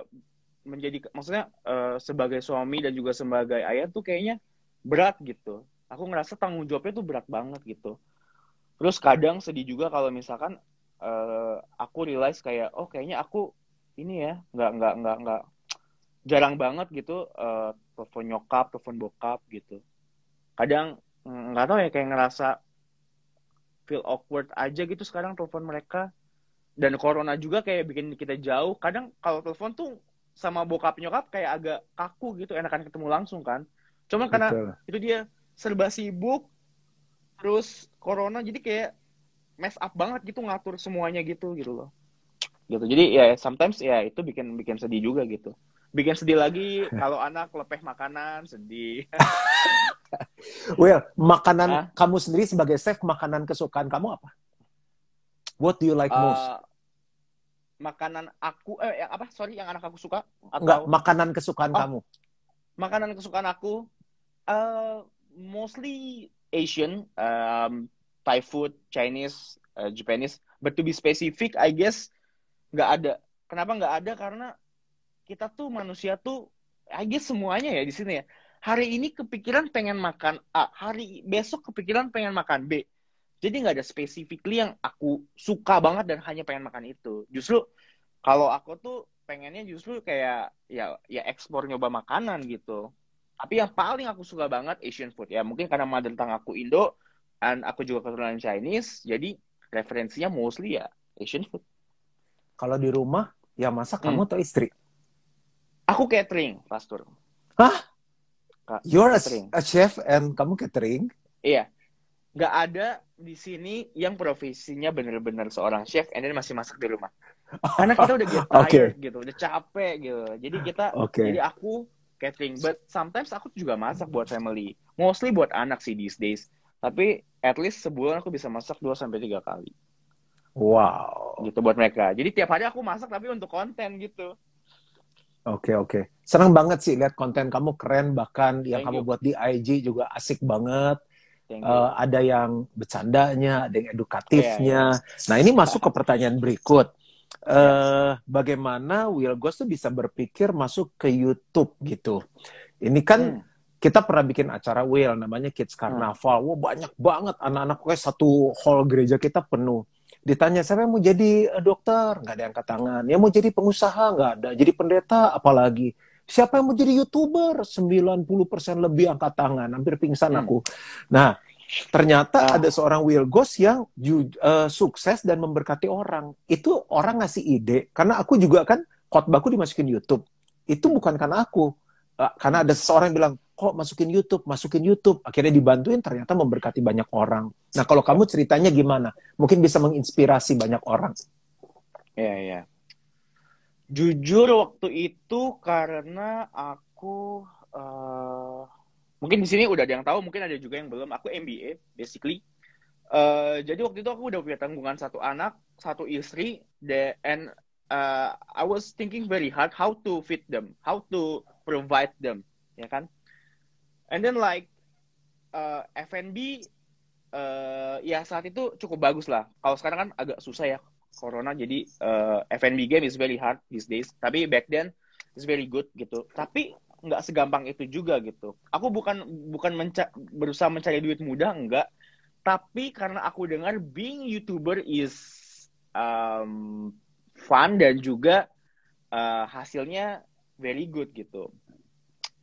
maksudnya sebagai suami dan juga sebagai ayah tuh kayaknya berat gitu. Aku ngerasa tanggung jawabnya tuh berat banget gitu. Terus kadang sedih juga kalau misalkan aku realize kayak oh kayaknya aku ini ya nggak jarang banget gitu telepon nyokap, telepon bokap gitu. Kadang nggak tahu ya kayak ngerasa feel awkward aja gitu sekarang telepon mereka. Dan corona juga kayak bikin kita jauh. Kadang kalau telepon tuh sama bokap nyokap kayak agak kaku gitu, enakan ketemu langsung kan. Cuman karena Betul. itu dia serba sibuk, terus corona jadi kayak mess up banget gitu ngatur semuanya gitu loh. Gitu. Jadi ya sometimes ya itu bikin bikin sedih juga gitu. Bikin sedih lagi kalau anak lepeh makanan, sedih. Will, makanan Ah, kamu sendiri sebagai chef, makanan kesukaan kamu apa? What do you like most? uh, makanan aku yang apa? Sorry, yang anak aku suka Enggak, atau makanan kesukaan oh, kamu. makanan kesukaan aku mostly Asian, Thai food, Chinese, Japanese. But to be specific, I guess nggak ada. Kenapa nggak ada? Karena kita tuh manusia tuh, I guess semuanya ya di sini ya. Hari ini kepikiran pengen makan A, hari besok kepikiran pengen makan B. Jadi nggak ada specifically yang aku suka banget dan hanya pengen makan itu. Justru kalau aku tuh pengennya justru kayak ya ekspor nyoba makanan gitu. Tapi yang paling aku suka banget Asian food ya. Mungkin karena mother tongue aku Indo dan aku juga keturunan Chinese, jadi referensinya mostly ya Asian food. Kalau di rumah, yang masak Hmm. kamu atau istri? Aku catering, Pastor. Hah? Kak, You're catering. a chef and kamu catering? Iya, nggak ada di sini yang profesinya bener-bener seorang chef and then masih masak di rumah. Karena kita udah get tired Oke, gitu, udah capek gitu. Jadi oke. aku catering, but sometimes aku juga masak buat family. Mostly buat anak sih these days. Tapi at least sebulan aku bisa masak 2 sampai 3 kali Wow. gitu buat mereka. Jadi tiap hari aku masak tapi untuk konten gitu. Oke, oke. Senang banget sih lihat konten kamu keren, bahkan yang Thank kamu you. buat di IG juga asik banget. Thank you. Ada yang bercandanya, ada yang Iya, iya. edukatifnya. Nah, ini masuk ke pertanyaan berikut. Yes. Bagaimana Will Ghost tuh bisa berpikir masuk ke YouTube gitu? Ini kan Hmm. kita pernah bikin acara Will, namanya Kids Carnaval. Wah, banyak banget anak-anak, kayak satu hall gereja kita penuh. Ditanya, siapa yang mau jadi dokter? Nggak ada yang angkat tangan. Yang mau jadi pengusaha? Nggak ada. Jadi pendeta? Apalagi. Siapa yang mau jadi YouTuber? 90% lebih angkat tangan. Hampir pingsan Hmm. aku. Nah, ternyata ada Ah, seorang Will Ghost yang sukses dan memberkati orang. Itu orang ngasih ide. Karena aku juga kan khotbahku dimasukin YouTube. Itu bukan karena aku. Karena hmm. ada seseorang yang bilang, kok masukin YouTube, masukin YouTube. Akhirnya dibantuin, ternyata memberkati banyak orang. Nah, kalau Yep. kamu ceritanya gimana? Mungkin bisa menginspirasi banyak orang. Iya, iya. Jujur waktu itu karena aku mungkin di sini udah ada yang tahu, mungkin ada juga yang belum. Aku MBA basically. Jadi waktu itu aku udah punya tanggungan satu anak, satu istri, and I was thinking very hard how to feed them, how to provide them, ya kan? And then like F&B ya saat itu cukup bagus lah. Kalau sekarang kan agak susah ya corona, jadi F&B game is very hard these days. Tapi back then is very good gitu. Tapi nggak segampang itu juga gitu. Aku bukan berusaha mencari duit mudah, enggak. Tapi karena aku dengar being YouTuber is fun dan juga hasilnya very good gitu.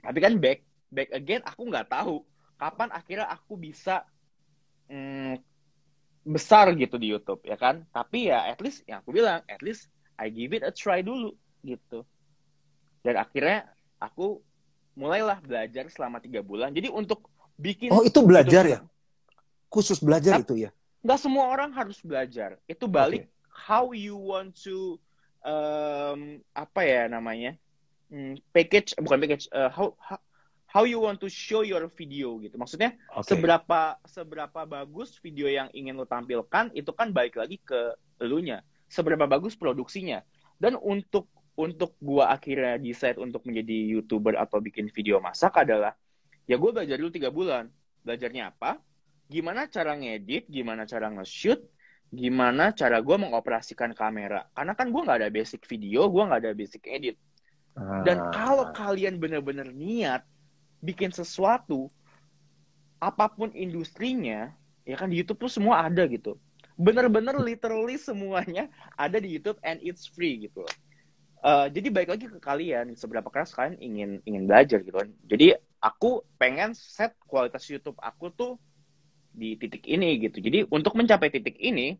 Tapi kan back again aku nggak tahu kapan akhirnya aku bisa besar gitu di YouTube ya kan. Tapi ya at least yang aku bilang at least I give it a try dulu gitu. Dan akhirnya aku mulailah belajar selama 3 bulan. Jadi untuk bikin Oh, itu belajar ya? YouTube, Khusus belajar tapi itu ya? nggak semua orang harus belajar. Itu balik Oke. how you want to apa ya namanya package bukan package how you want to show your video gitu. Maksudnya Oke. seberapa bagus video yang ingin lo tampilkan itu kan balik lagi ke elunya. Seberapa bagus produksinya. Dan untuk gua akhirnya decide untuk menjadi YouTuber atau bikin video masak adalah ya gue belajar dulu 3 bulan. Belajarnya apa? Gimana cara ngedit, gimana cara nge-shoot, gimana cara gue mengoperasikan kamera. Karena kan gue nggak ada basic video, gue nggak ada basic edit. Dan kalau Ah, kalian bener-bener niat bikin sesuatu, apapun industrinya, ya kan di YouTube tuh semua ada gitu. Bener-bener literally semuanya ada di YouTube and it's free gitu. Jadi baik lagi ke kalian, seberapa keras kalian ingin belajar gitu kan. Jadi aku pengen set kualitas YouTube aku tuh di titik ini gitu. Jadi untuk mencapai titik ini,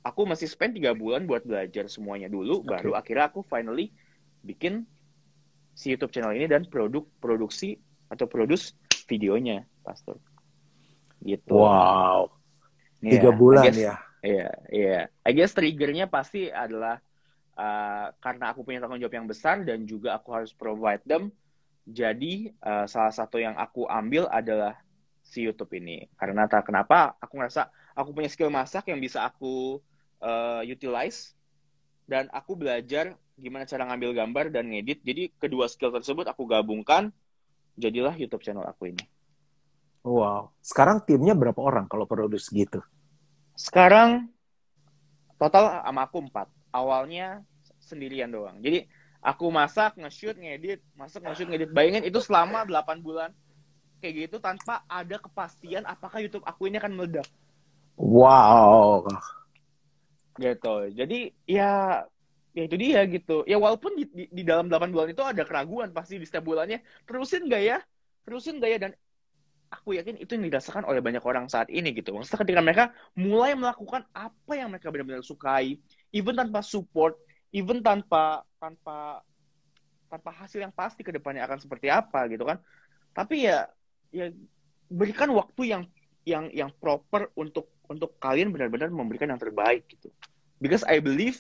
aku masih spend 3 bulan buat belajar semuanya dulu, baru oke. akhirnya aku finally bikin si YouTube channel ini dan produksi atau produce videonya, Pastor. Gitu. Wow, Ya, tiga I bulan guess, ya. I guess triggernya pasti adalah karena aku punya tanggung jawab yang besar dan juga aku harus provide them. Jadi salah satu yang aku ambil adalah si YouTube ini. Karena tak kenapa aku ngerasa aku punya skill masak yang bisa aku utilize dan aku belajar gimana cara ngambil gambar dan ngedit. Jadi kedua skill tersebut aku gabungkan, jadilah YouTube channel aku ini. Wow. Sekarang timnya berapa orang kalau produce gitu? Sekarang total sama aku 4. Awalnya sendirian doang. Jadi aku masak, nge-shoot, ngedit, masak, nge-shoot, ngedit. Bayangin itu selama 8 bulan kayak gitu tanpa ada kepastian apakah YouTube aku ini akan meledak. Wow. Gitu. Jadi ya itu dia gitu. Ya walaupun di dalam 8 bulan itu ada keraguan pasti di setiap bulannya. Terusin gak ya? Terusin gak ya? Dan aku yakin itu yang dirasakan oleh banyak orang saat ini gitu. Maksudnya ketika mereka mulai melakukan apa yang mereka benar-benar sukai, even tanpa support, even tanpa hasil yang pasti ke depannya akan seperti apa gitu kan. Tapi ya berikan waktu yang proper untuk kalian benar-benar memberikan yang terbaik gitu. Because I believe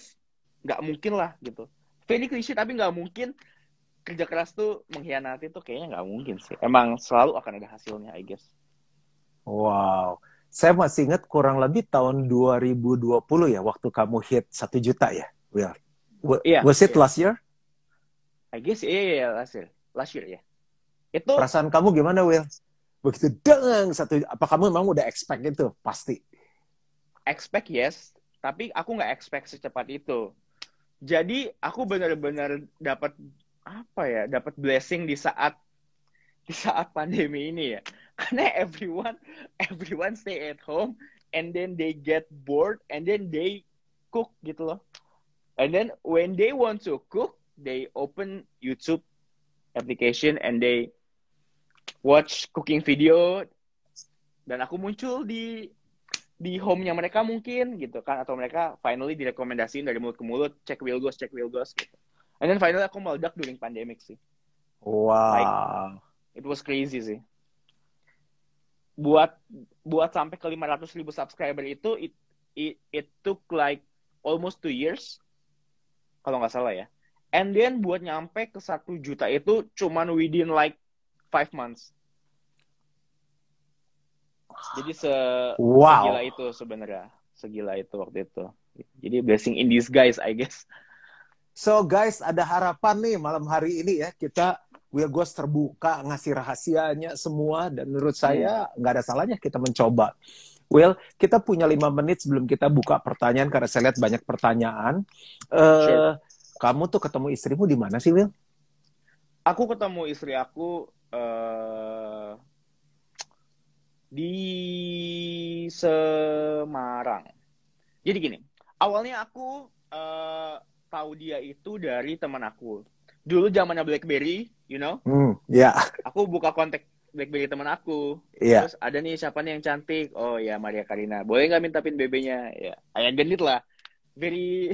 nggak mungkin lah gitu. Very cliche tapi nggak mungkin kerja keras tuh mengkhianati tuh kayaknya nggak mungkin sih. Emang selalu akan ada hasilnya, I guess. Wow. Saya masih ingat kurang lebih tahun 2020 ya, waktu kamu hit 1 juta ya, Will. Iya, Was it iya. last year? I guess iya last year ya. Itu Perasaan kamu gimana, Will? Begitu deng satu, apa kamu memang udah expect itu? Pasti. expect yes, tapi aku nggak expect secepat itu. Jadi aku benar-benar dapat apa ya? Dapat blessing di saat pandemi ini ya. Karena everyone stay at home and then they get bored and then they cook gitu loh. And then when they want to cook, they open YouTube application and they watch cooking video dan aku muncul di home-nya mereka mungkin gitu kan atau mereka finally direkomendasiin dari mulut ke mulut check Will Ghost gitu. And then finally aku meledak during pandemic sih. Like Wow. it was crazy sih. Buat sampai ke 500.000 subscriber itu it took like almost 2 years kalau nggak salah ya. And then buat nyampe ke 1 juta itu cuman within like 5 months. Jadi segila Wow. itu sebenarnya. Segila itu waktu itu. Jadi blessing in disguise, I guess. So guys, ada harapan nih malam hari ini ya. Kita Will Ghost terbuka ngasih rahasianya semua dan menurut saya nggak ada salahnya kita mencoba. Will, kita punya 5 menit sebelum kita buka pertanyaan karena saya lihat banyak pertanyaan. Sure. Kamu tuh ketemu istrimu di mana sih, Will? Aku ketemu istri aku Di Semarang. Jadi gini, awalnya aku tahu dia itu dari teman aku. Dulu zamannya BlackBerry, you know, Ya, aku buka kontak BlackBerry teman aku. iya. Terus ada nih siapa nih yang cantik? Oh ya Maria Karina. Boleh nggak minta pin BB-nya? Ya, ayah genit lah. Very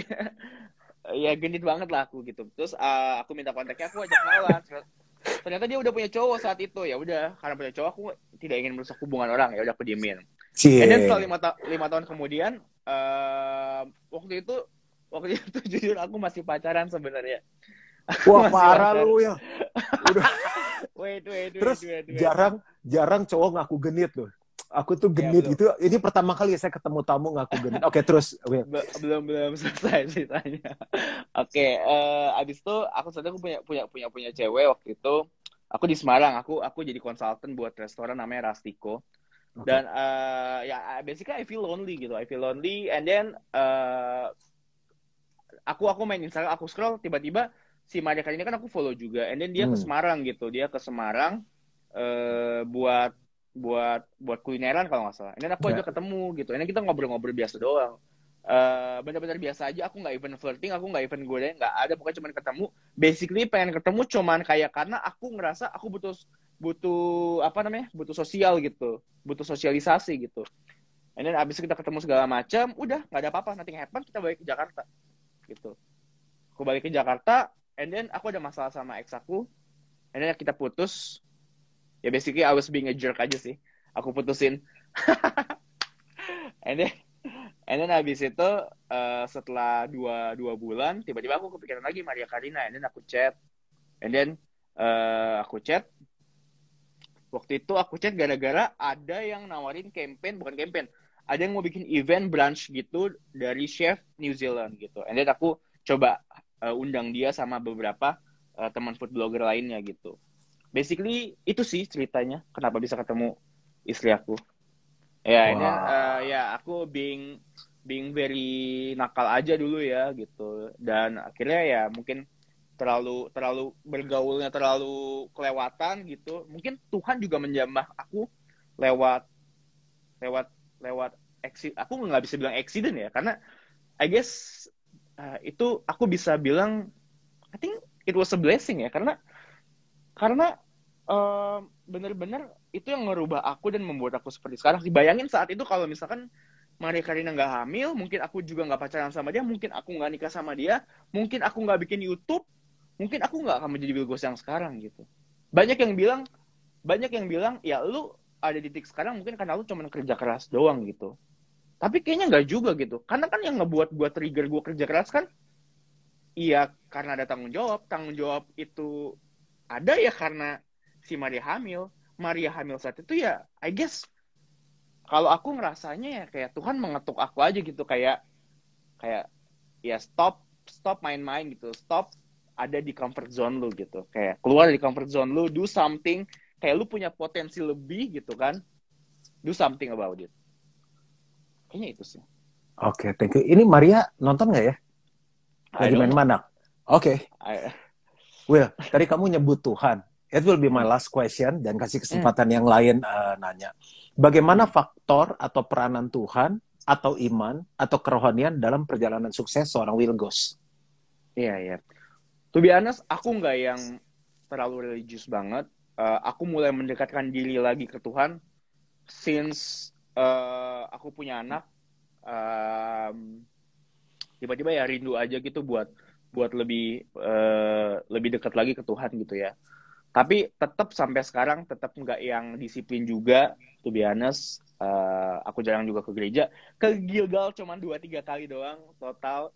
ya genit banget lah aku gitu. Terus aku minta kontaknya, aku ajak kenalan. Ternyata dia udah punya cowok saat itu. Ya udah, karena punya cowok aku tidak ingin merusak hubungan orang. Ya udah aku diemin. And then setelah Cie. 5 tahun kemudian, waktu itu jujur aku masih pacaran sebenarnya. Aku Wah, masih parah pacaran. lu ya. Udah. Wait. Terus jarang cowok ngaku genit loh. Aku tuh Ya genit belum, gitu. Ini pertama kali saya ketemu tamu ngaku genit. Oke, terus Will. belum selesai ceritanya. Oke, abis itu aku sadar aku punya cewek waktu itu. Aku di Semarang, aku jadi konsultan buat restoran namanya Rastiko. Oke. Dan ya basically I feel lonely gitu. I feel lonely and then aku main Instagram, aku scroll tiba-tiba si Maria kali ini kan aku follow juga. And then dia ke Hmm. Semarang gitu. Dia ke Semarang buat buat kulineran kalau nggak salah. And then aku Ya. ajak ketemu gitu. And then kita ngobrol-ngobrol biasa doang. Benar-benar biasa aja. Aku nggak even flirting, aku nggak even godain, nggak ada. Pokoknya cuma ketemu. Basically pengen ketemu cuman kayak karena aku ngerasa aku butuh butuh apa namanya? Butuh sosial gitu, butuh sosialisasi gitu. And then abis kita ketemu segala macam, udah nggak ada apa-apa, nothing happen, kita balik ke Jakarta gitu. Aku balik ke Jakarta, and then aku ada masalah sama ex aku, and then kita putus. Ya basically I was being a jerk aja sih. Aku putusin. and then and then habis itu setelah dua bulan tiba-tiba aku kepikiran lagi Maria Karina, and then aku chat, and then aku chat. Waktu itu aku chat gara-gara ada yang nawarin campaign, bukan campaign, ada yang mau bikin event brunch gitu dari chef New Zealand gitu. And then aku coba undang dia sama beberapa teman food blogger lainnya gitu. Basically itu sih ceritanya kenapa bisa ketemu istri aku. Ya, ini Wah. ya aku being very nakal aja dulu ya gitu. Dan akhirnya ya mungkin terlalu terlalu bergaulnya terlalu kelewatan gitu. Mungkin Tuhan juga menjamah aku lewat lewat lewat aku nggak bisa bilang accident ya, karena I guess itu aku bisa bilang I think it was a blessing ya, karena bener-bener itu yang ngerubah aku dan membuat aku seperti sekarang. Dibayangin saat itu kalau misalkan Maria Karina nggak hamil, mungkin aku juga nggak pacaran sama dia, mungkin aku nggak nikah sama dia, mungkin aku nggak bikin YouTube, mungkin aku nggak akan menjadi Wilgos yang sekarang gitu. Banyak yang bilang, ya lu ada di titik sekarang mungkin karena lu cuma kerja keras doang gitu. Tapi kayaknya nggak juga gitu. Karena kan yang ngebuat gue trigger gue kerja keras kan, iya karena ada tanggung jawab. Tanggung jawab itu ada ya karena si Maria hamil. Maria hamil saat itu ya, I guess kalau aku ngerasanya ya kayak Tuhan mengetuk aku aja gitu, kayak kayak ya stop main-main gitu, stop ada di comfort zone lu gitu, kayak keluar dari comfort zone lu, do something, kayak lu punya potensi lebih gitu kan, do something about it. Kayaknya itu sih. Oke, thank you. Ini Maria nonton nggak ya? I Lagi don't main know. mana? Oke. Will, tadi kamu nyebut Tuhan. It will be my last question dan kasih kesempatan yang lain nanya. Bagaimana faktor atau peranan Tuhan atau iman atau kerohanian dalam perjalanan sukses seorang Wilgos? Iya. To be honest, aku nggak yang terlalu religius banget. Aku mulai mendekatkan diri lagi ke Tuhan since aku punya anak. Tiba-tiba ya rindu aja gitu buat lebih dekat lagi ke Tuhan gitu ya. Tapi tetap sampai sekarang tetap nggak yang disiplin juga, to be honest. Aku jarang juga ke gereja. Ke Gilgal cuma 2-3 kali doang total.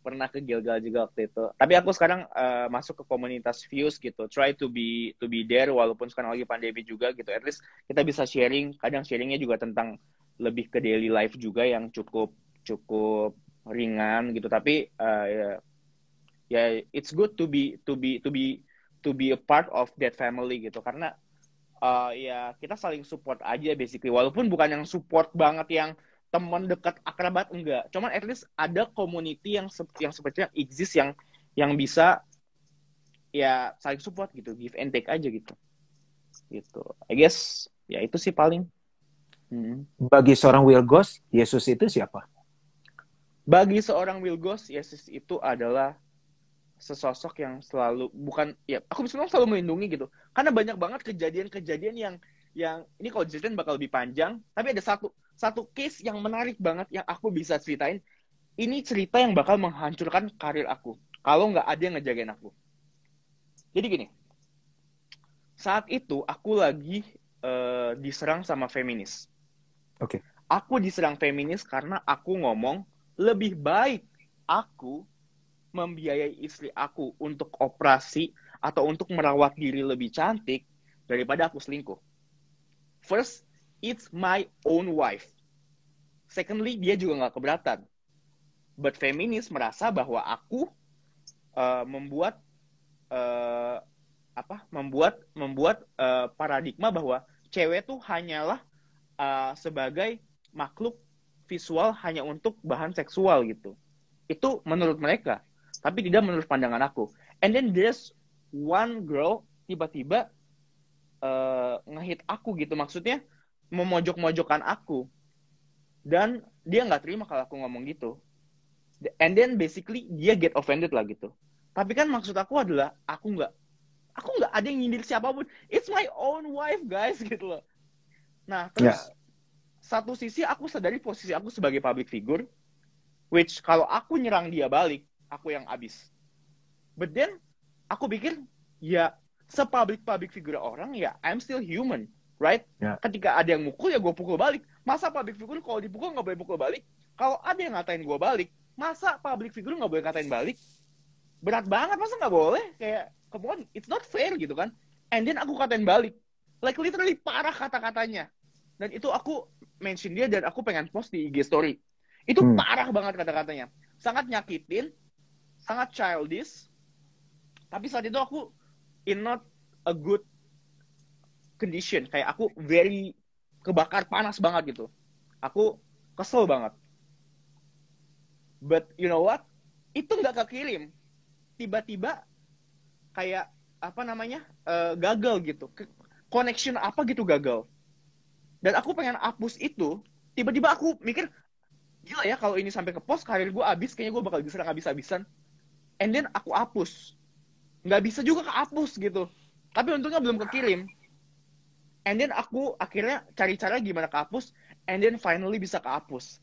Pernah ke Gilgal juga waktu itu. Tapi aku sekarang masuk ke komunitas Fuse gitu. Try to be there walaupun sekarang lagi pandemi juga gitu. At least kita bisa sharing. Kadang sharingnya juga tentang lebih ke daily life juga yang cukup cukup ringan gitu. Tapi it's good to be a part of that family gitu, karena ya kita saling support aja basically, walaupun bukan yang support banget yang teman dekat akrabat, enggak, cuman at least ada community yang sepertinya exist yang bisa ya saling support gitu, give and take aja gitu I guess ya itu sih paling. Hmm. Bagi seorang Will Goss, Yesus itu siapa? Bagi seorang Wilgos, Yesus itu adalah sesosok yang selalu bukan ya aku bisa bilang selalu melindungi gitu. Karena banyak banget kejadian-kejadian yang ini kalau ceritain bakal lebih panjang, tapi ada satu case yang menarik banget yang aku bisa ceritain. Ini cerita yang bakal menghancurkan karir aku kalau nggak ada yang ngejagain aku. Jadi gini, saat itu aku lagi diserang sama feminis. Oke. Aku diserang feminis karena aku ngomong lebih baik aku membiayai istri aku untuk operasi atau untuk merawat diri lebih cantik daripada aku selingkuh. First, it's my own wife. Secondly, dia juga nggak keberatan. But feminis merasa bahwa aku membuat paradigma bahwa cewek tuh hanyalah sebagai makhluk visual hanya untuk bahan seksual gitu. Itu menurut mereka, tapi tidak menurut pandangan aku. And then there's one girl tiba-tiba ngehit aku gitu, maksudnya memojok-mojokkan aku, dan dia nggak terima kalau aku ngomong gitu. And then basically dia get offended lah gitu. Tapi kan maksud aku adalah aku nggak ada yang nyindir siapapun. It's my own wife guys gitu loh. Nah terus satu sisi aku sadari posisi aku sebagai public figure, which kalau aku nyerang dia balik, aku yang abis. But then aku pikir ya se-public figure orang ya I'm still human, right? Ketika ada yang mukul ya gue pukul balik. Masa public figure kalau dipukul nggak boleh pukul balik? Kalau ada yang ngatain gue balik, masa public figure nggak boleh ngatain balik? Berat banget, masa nggak boleh? Kayak, come on, it's not fair gitu kan. And then aku katain balik. Like literally parah kata-katanya. Dan itu aku mention dia dan aku pengen post di IG story. Itu parah banget kata-katanya. Sangat nyakitin, sangat childish. Tapi saat itu aku in not a good condition. Kayak aku very kebakar panas banget gitu. Aku kesel banget. But you know what? Itu nggak kekirim. Tiba-tiba kayak gagal gitu, connection apa gitu gagal, dan aku pengen hapus itu. Tiba-tiba aku mikir gila ya, kalau ini sampai ke post karir gue abis, kayaknya gue bakal diserang habis-habisan. And then aku hapus, nggak bisa juga kehapus gitu, tapi untungnya belum kekirim. And then aku akhirnya cari cara gimana kehapus, and then finally bisa kehapus.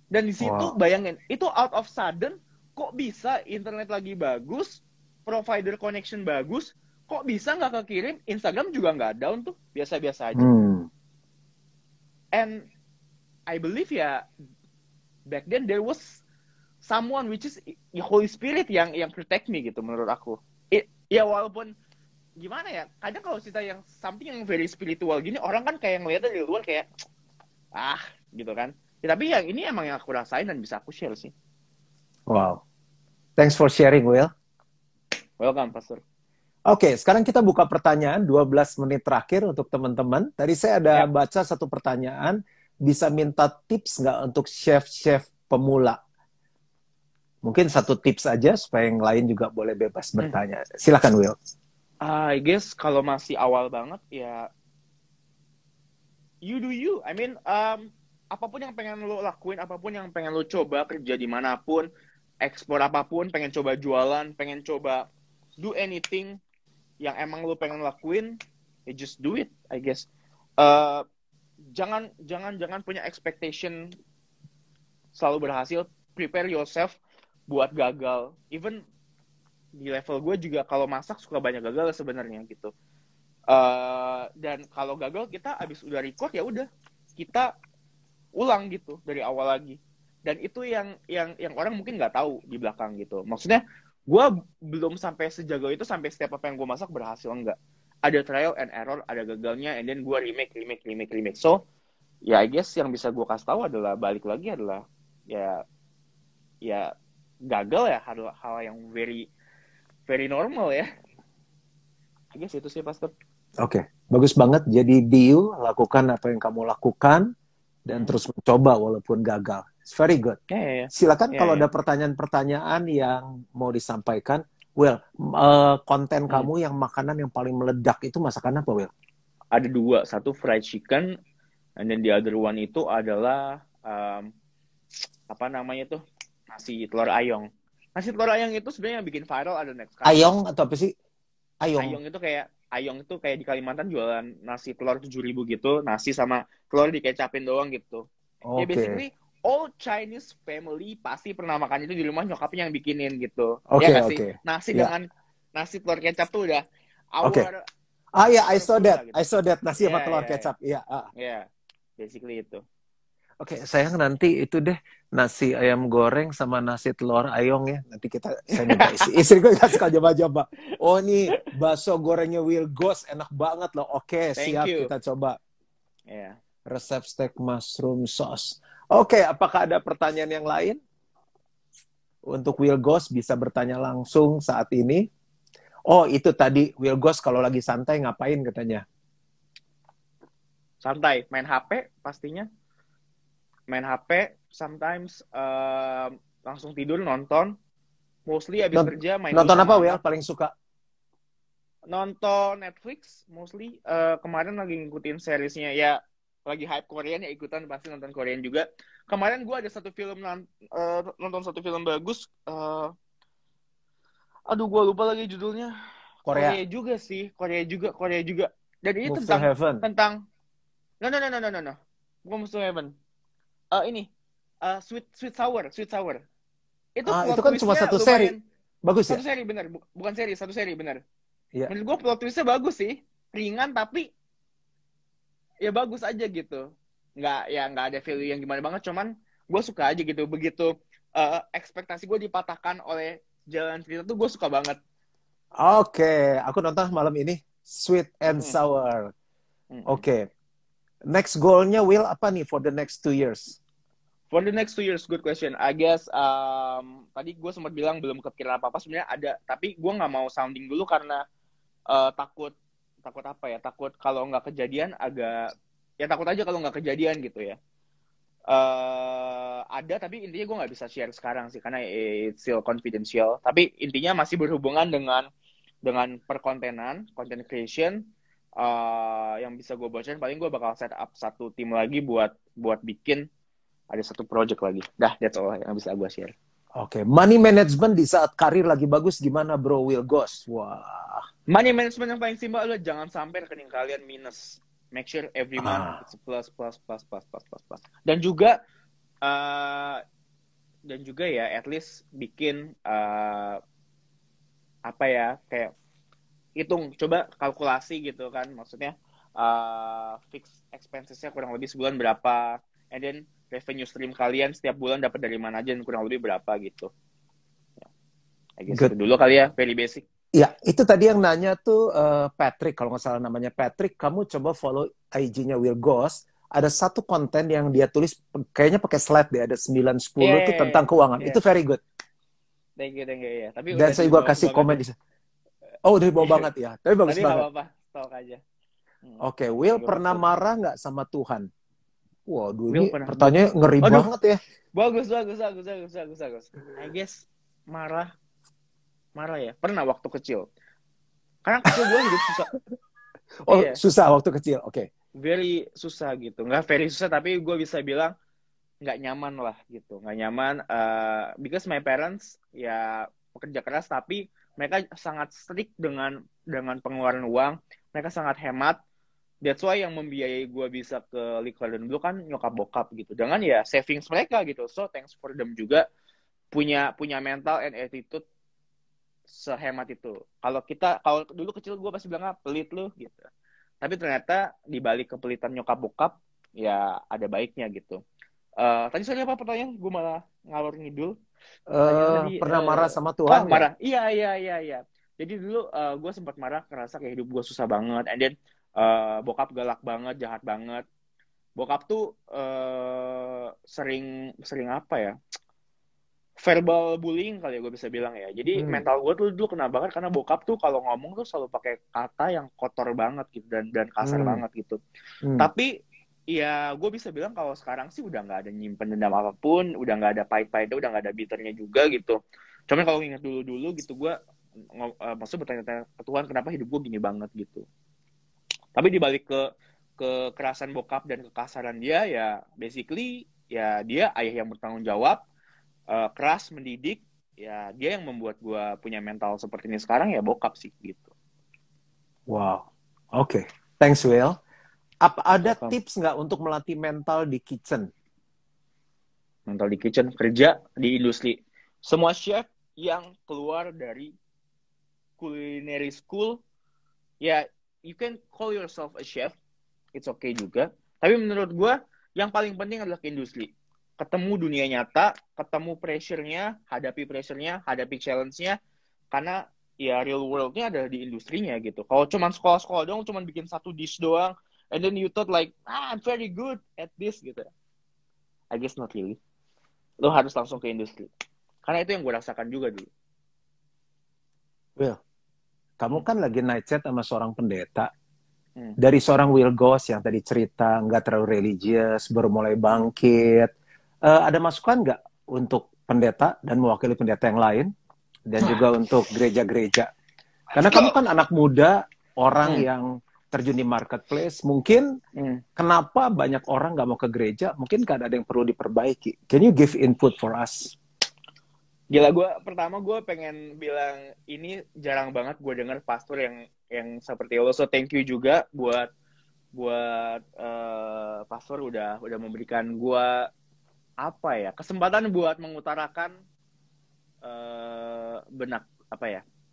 Dan di situ bayangin, itu out of sudden, kok bisa internet lagi bagus, provider connection bagus, kok bisa nggak kekirim, Instagram juga nggak down tuh, biasa-biasa aja. And I believe ya, back then there was someone which is Holy Spirit yang protect me gitu menurut aku. Ya walaupun gimana ya, kadang kalau cerita yang something yang very spiritual gini, orang kan kayak ngeliatnya dari luar kayak, gitu kan. Ya, tapi yang ini emang yang aku rasain dan bisa aku share sih. Wow. Thanks for sharing, Will. Welcome, Pastor. Oke, sekarang kita buka pertanyaan 12 menit terakhir untuk teman-teman. Tadi saya ada baca satu pertanyaan, bisa minta tips nggak untuk chef-chef pemula? Mungkin satu tips aja supaya yang lain juga boleh bebas bertanya. Silakan, Will. I guess kalau masih awal banget ya, you do you. I mean, apapun yang pengen lo lakuin, apapun yang pengen lo coba, kerja dimanapun, ekspor apapun, pengen coba jualan, pengen coba do anything yang emang lo pengen lakuin, ya just do it, I guess. Jangan punya expectation selalu berhasil. Prepare yourself buat gagal. Even di level gue juga kalau masak suka banyak gagal sebenarnya gitu. Dan kalau gagal kita abis udah record ya udah kita ulang gitu dari awal lagi. Dan itu yang orang mungkin nggak tahu di belakang gitu. Maksudnya gue belum sampai sejago itu, sampai setiap apa yang gue masak berhasil, enggak. Ada trial and error, ada gagalnya, and then gue remake. So, ya I guess yang bisa gue kasih tahu adalah, balik lagi adalah, ya gagal ya hal yang very, very normal ya. I guess itu sih, Pastor. Oke, bagus banget. Jadi you lakukan apa yang kamu lakukan, dan terus mencoba walaupun gagal. It's very good. Silakan kalau ada pertanyaan-pertanyaan yang mau disampaikan. Will, konten kamu yang makanan yang paling meledak itu masakan apa, Will? Ada dua. Satu fried chicken, And then the other one itu adalah apa namanya tuh, nasi telur ayong. Nasi telur ayong itu sebenarnya yang bikin viral ada next sekarang. Ayong atau apa sih? Ayong. Ayong itu kayak di Kalimantan jualan nasi telur 7.000 gitu, nasi sama telur dikecapin doang gitu. Ya Oke. basically all Chinese family pasti pernah makan itu di rumah, nyokapnya yang bikinin gitu. Oke, Ya nggak sih? oke. Nasi Ya. dengan nasi telur kecap tuh udah Oke. our Ya, I saw food lah that. gitu. I saw that nasi sama telur Ya. kecap. Iya. Ya, basically itu. Oke, sayang nanti itu deh nasi ayam goreng sama nasi telur ayong ya. Nanti saya minta istri gue gak suka coba-coba. Oh nih bakso gorengnya Will Ghost enak banget loh. Oke, Thank siap you. kita coba. Ya. Resep steak mushroom sauce. Oke, apakah ada pertanyaan yang lain? Untuk Will Ghost bisa bertanya langsung saat ini. Oh, itu tadi Will Ghost kalau lagi santai ngapain katanya? Santai, main HP pastinya. Main HP, sometimes langsung tidur nonton. Mostly abis kerja main nonton dulu apa sama Will anak. paling suka? Nonton Netflix mostly. Kemarin lagi ngikutin seriesnya, ya lagi hype Korean ya ikutan, pasti nonton Korean juga. Kemarin gue ada satu film nonton satu film bagus. Aduh gue lupa lagi judulnya. Korea juga sih, Korea juga. Dan ini Move to Heaven. tentang no. Bukan Move to Heaven. Ini Sweet Sour. Itu plot itu kan cuma twistnya satu lumayan. seri. Bagus ya? Satu seri bener, bukan seri, satu seri bener. Iya. Menurut gue plot twistnya bagus sih, ringan tapi ya bagus aja gitu. Nggak ada value yang gimana banget, cuman gue suka aja gitu. Begitu ekspektasi gue dipatahkan oleh jalan cerita tuh gue suka banget. Oke, aku nonton malam ini Sweet and Sour. Oke. Next goal-nya Will apa nih for the next 2 years? For the next 2 years, good question. I guess tadi gue sempat bilang belum kepikiran apa-apa, sebenarnya ada, tapi gue nggak mau sounding dulu karena takut apa ya? Takut kalau nggak kejadian takut aja kalau nggak kejadian gitu ya. Ada, tapi intinya gue nggak bisa share sekarang sih karena it's still confidential. Tapi intinya masih berhubungan dengan perkontenan, content creation. Yang bisa gue bocorin, paling gue bakal set up satu tim lagi buat bikin ada satu project lagi. Dah, that's all yang bisa gue share. Oke, money management di saat karir lagi bagus gimana bro Will Ghost? Wah. Money management yang paling simpel adalah jangan sampai rekening kalian minus. Make sure every month it's plus. Dan juga ya at least bikin apa ya, kayak hitung, coba kalkulasi gitu kan, maksudnya fixed expensesnya kurang lebih sebulan berapa, and then revenue stream kalian setiap bulan dapat dari mana aja dan kurang lebih berapa gitu. I guess itu dulu kali ya, very basic. Ya, itu tadi yang nanya tuh Patrick, kalau nggak salah namanya Patrick. Kamu coba follow IG-nya Will Ghost. Ada satu konten yang dia tulis, kayaknya pakai slide deh, ada 9-10 tuh tentang keuangan. Itu very good. Thank you ya. Tapi dan saya juga kasih komen di sana. Oh, udah bawa banget ya. Tapi bagus banget. Tapi apa-apa, stok aja. Oke, Will pernah marah nggak sama Tuhan? Waduh, ini pertanyaannya ngeri banget ya. Bagus. I guess marah ya. Pernah waktu kecil. Karena kecil gue hidup susah. Oh, susah waktu kecil. Oke. Very susah gitu. Nggak very susah, tapi gue bisa bilang nggak nyaman lah gitu. Nggak nyaman. Because my parents ya pekerja keras, tapi mereka sangat strict dengan pengeluaran uang. Mereka sangat hemat. That's why yang membiayai gue bisa ke Liquor dan Blue kan nyokap bokap gitu. Dengan ya savings mereka gitu. So thanks for them juga punya mental and attitude sehemat itu. Kalau dulu kecil gue pasti bilang pelit lu gitu. Tapi ternyata di balik kepelitan nyokap bokap ya ada baiknya gitu. Tadi soalnya apa pertanyaan? Gue malah ngalor ngidul. Pernah marah sama Tuhan? Marah. Iya. Jadi dulu gue sempat marah, kerasa kayak hidup gue susah banget. And then bokap galak banget, jahat banget. Bokap tuh sering apa ya? Verbal bullying kali ya gue bisa bilang ya. Jadi mental gue tuh dulu kena banget karena bokap tuh kalau ngomong tuh selalu pakai kata yang kotor banget gitu dan kasar banget gitu. Tapi ya gue bisa bilang kalau sekarang sih udah nggak ada nyimpen dendam apapun, udah nggak ada pahit-pahitnya, udah nggak ada bitternya juga gitu. Cuman kalau ingat dulu gitu gue maksudnya bertanya-tanya ke Tuhan kenapa hidup gue gini banget gitu. Tapi dibalik ke kekerasan bokap dan kekasaran dia, ya basically ya dia ayah yang bertanggung jawab, keras mendidik, ya dia yang membuat gue punya mental seperti ini sekarang, ya bokap sih gitu. Wow. Oke. Thanks, Will. Ada Welcome. tips nggak untuk melatih mental di kitchen? Mental di kitchen, kerja di industri. Semua chef yang keluar dari culinary school, ya you can call yourself a chef, it's okay juga. Tapi menurut gue yang paling penting adalah ke industri. Ketemu dunia nyata, ketemu pressure-nya, hadapi challenge-nya, karena ya real world-nya ada di industrinya gitu. Kalau cuma sekolah-sekolah doang, cuma bikin satu dish doang, and then you thought like, I'm very good at this gitu. I guess not really. Lo harus langsung ke industri. Karena itu yang gue rasakan juga dulu. Will, kamu kan lagi night chat sama seorang pendeta. Dari seorang Will Goss yang tadi cerita nggak terlalu religius, baru mulai bangkit. Ada masukan nggak untuk pendeta dan mewakili pendeta yang lain? Dan juga untuk gereja-gereja. Karena kamu kan anak muda, orang yang terjun di marketplace. Mungkin kenapa banyak orang nggak mau ke gereja? Mungkin kan ada yang perlu diperbaiki. Can you give input for us? Gila, pertama gue pengen bilang ini jarang banget gue denger pastor yang seperti lo. So thank you juga buat pastor udah memberikan gue apa ya, kesempatan buat mengutarakan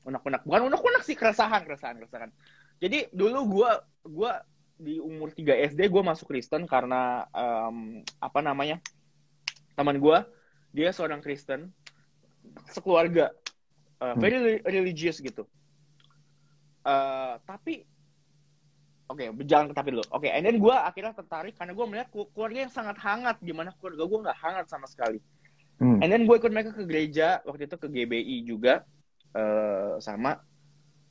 unek-unek sih, keresahan. Jadi dulu gue di umur 3 SD gue masuk Kristen karena teman gue dia seorang Kristen, sekeluarga very religious gitu. Tapi berjalan ke tapi dulu. And then gue akhirnya tertarik karena gue melihat keluarga yang sangat hangat, gimana keluarga gue nggak hangat sama sekali. And then gue ikut mereka ke gereja, waktu itu ke GBI juga, sama.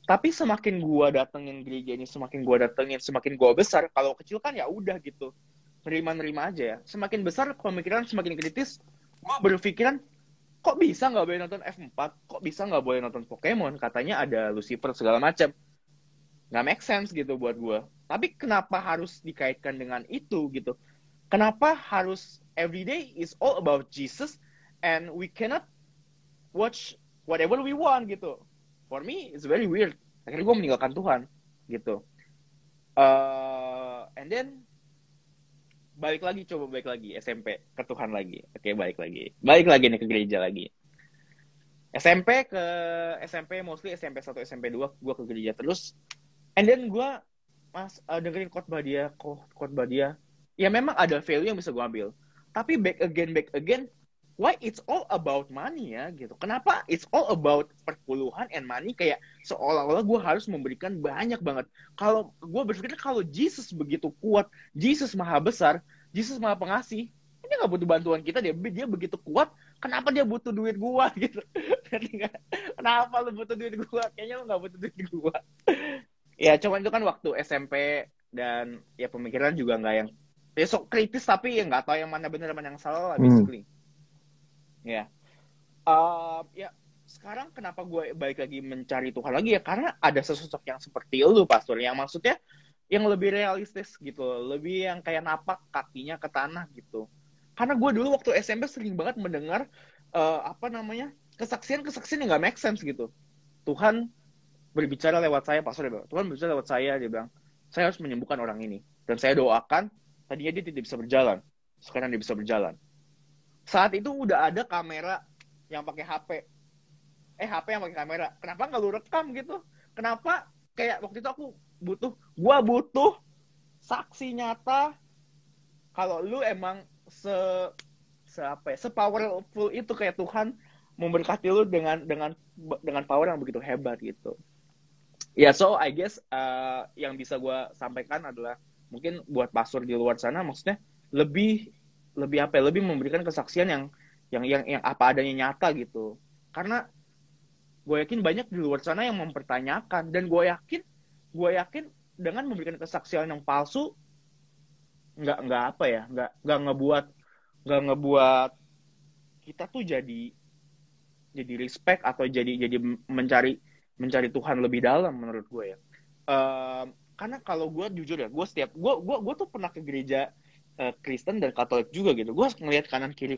Tapi semakin gue datengin gereja ini, semakin gue besar. Kalau kecil kan ya udah gitu, nerima aja ya. Semakin besar pemikiran, semakin kritis, gue berpikiran, kok bisa nggak boleh nonton F4? Kok bisa nggak boleh nonton Pokemon? Katanya ada Lucifer segala macam. Nggak make sense gitu buat gue. Tapi kenapa harus dikaitkan dengan itu gitu? Kenapa harus everyday is all about Jesus and we cannot watch whatever we want gitu? For me, it's very weird. Akhirnya gue meninggalkan Tuhan gitu. And then balik lagi SMP ke Tuhan lagi. Balik lagi nih ke gereja lagi. SMP mostly SMP 1, SMP 2 gue ke gereja terus. And then gue dengerin khotbah dia. Ya memang ada value yang bisa gue ambil. Tapi back again, why it's all about money ya gitu. Kenapa it's all about perpuluhan and money, kayak seolah-olah gue harus memberikan banyak banget. Kalau gue berpikir kalau Jesus begitu kuat, Jesus maha besar, Jesus maha pengasih, dia nggak butuh bantuan kita, dia begitu kuat, kenapa dia butuh duit gue gitu. Kenapa lu butuh duit gue? Kayaknya lu nggak butuh duit gue. Ya cuman itu kan waktu SMP dan ya pemikiran juga nggak yang ya sok kritis, tapi ya nggak tahu yang mana benar mana yang salah lah basically. Ya. Ya sekarang kenapa gue balik lagi mencari Tuhan lagi ya, karena ada sesosok yang seperti lu pastor, yang maksudnya yang lebih realistis gitu, lebih yang kayak napak kakinya ke tanah gitu. Karena gue dulu waktu SMP sering banget mendengar kesaksian yang nggak make sense gitu. Tuhan berbicara lewat saya, pastor dia bilang, Tuhan berbicara lewat saya, dia bilang, saya harus menyembuhkan orang ini. Dan saya doakan, tadinya dia tidak bisa berjalan, sekarang dia bisa berjalan. Saat itu udah ada kamera yang pakai HP. HP yang pakai kamera. Kenapa nggak lu rekam gitu? Kenapa kayak waktu itu gua butuh saksi nyata kalau lu emang se-powerful itu, kayak Tuhan memberkati lu dengan power yang begitu hebat gitu. Ya, so I guess yang bisa gue sampaikan adalah mungkin buat pastor di luar sana, maksudnya lebih memberikan kesaksian yang apa adanya nyata gitu. Karena gue yakin banyak di luar sana yang mempertanyakan, dan gue yakin dengan memberikan kesaksian yang palsu nggak ngebuat kita tuh jadi respect atau jadi mencari Tuhan lebih dalam menurut gue ya. karena kalau gue jujur ya, gue tuh pernah ke gereja Kristen dan Katolik juga gitu. Gue ngelihat kanan kiri,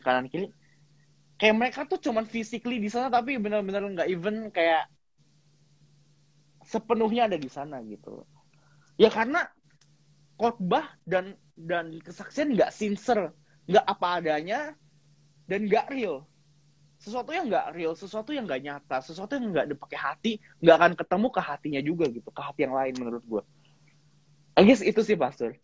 kayak mereka tuh cuman physically di sana, tapi benar-benar nggak even kayak sepenuhnya ada di sana gitu. Ya karena khotbah dan kesaksian nggak sincere, nggak apa adanya, dan nggak real. Sesuatu yang nggak real, sesuatu yang nggak nyata, sesuatu yang nggak dipakai hati, nggak akan ketemu ke hatinya juga gitu, ke hati yang lain menurut gue. I guess itu sih, Pastor.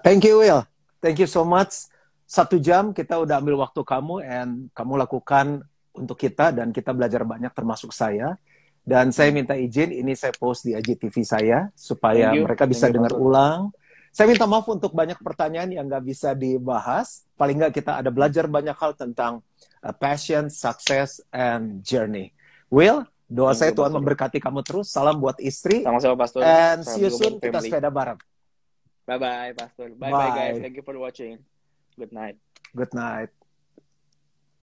Thank you, Will. Thank you so much. 1 jam kita udah ambil waktu kamu, and kamu lakukan untuk kita, dan kita belajar banyak termasuk saya. Dan saya minta izin, ini saya post di IGTV saya, supaya mereka bisa dengar ulang. Saya minta maaf untuk banyak pertanyaan yang nggak bisa dibahas. Paling nggak kita ada belajar banyak hal tentang passion, success, and journey. Will, doa saya Tuhan memberkati kamu terus. Salam buat istri. Sama-sama, Pastor. And see you soon, kita sepeda bareng. Bye-bye, Pastor. Bye-bye, guys. Thank you for watching. Good night. Good night.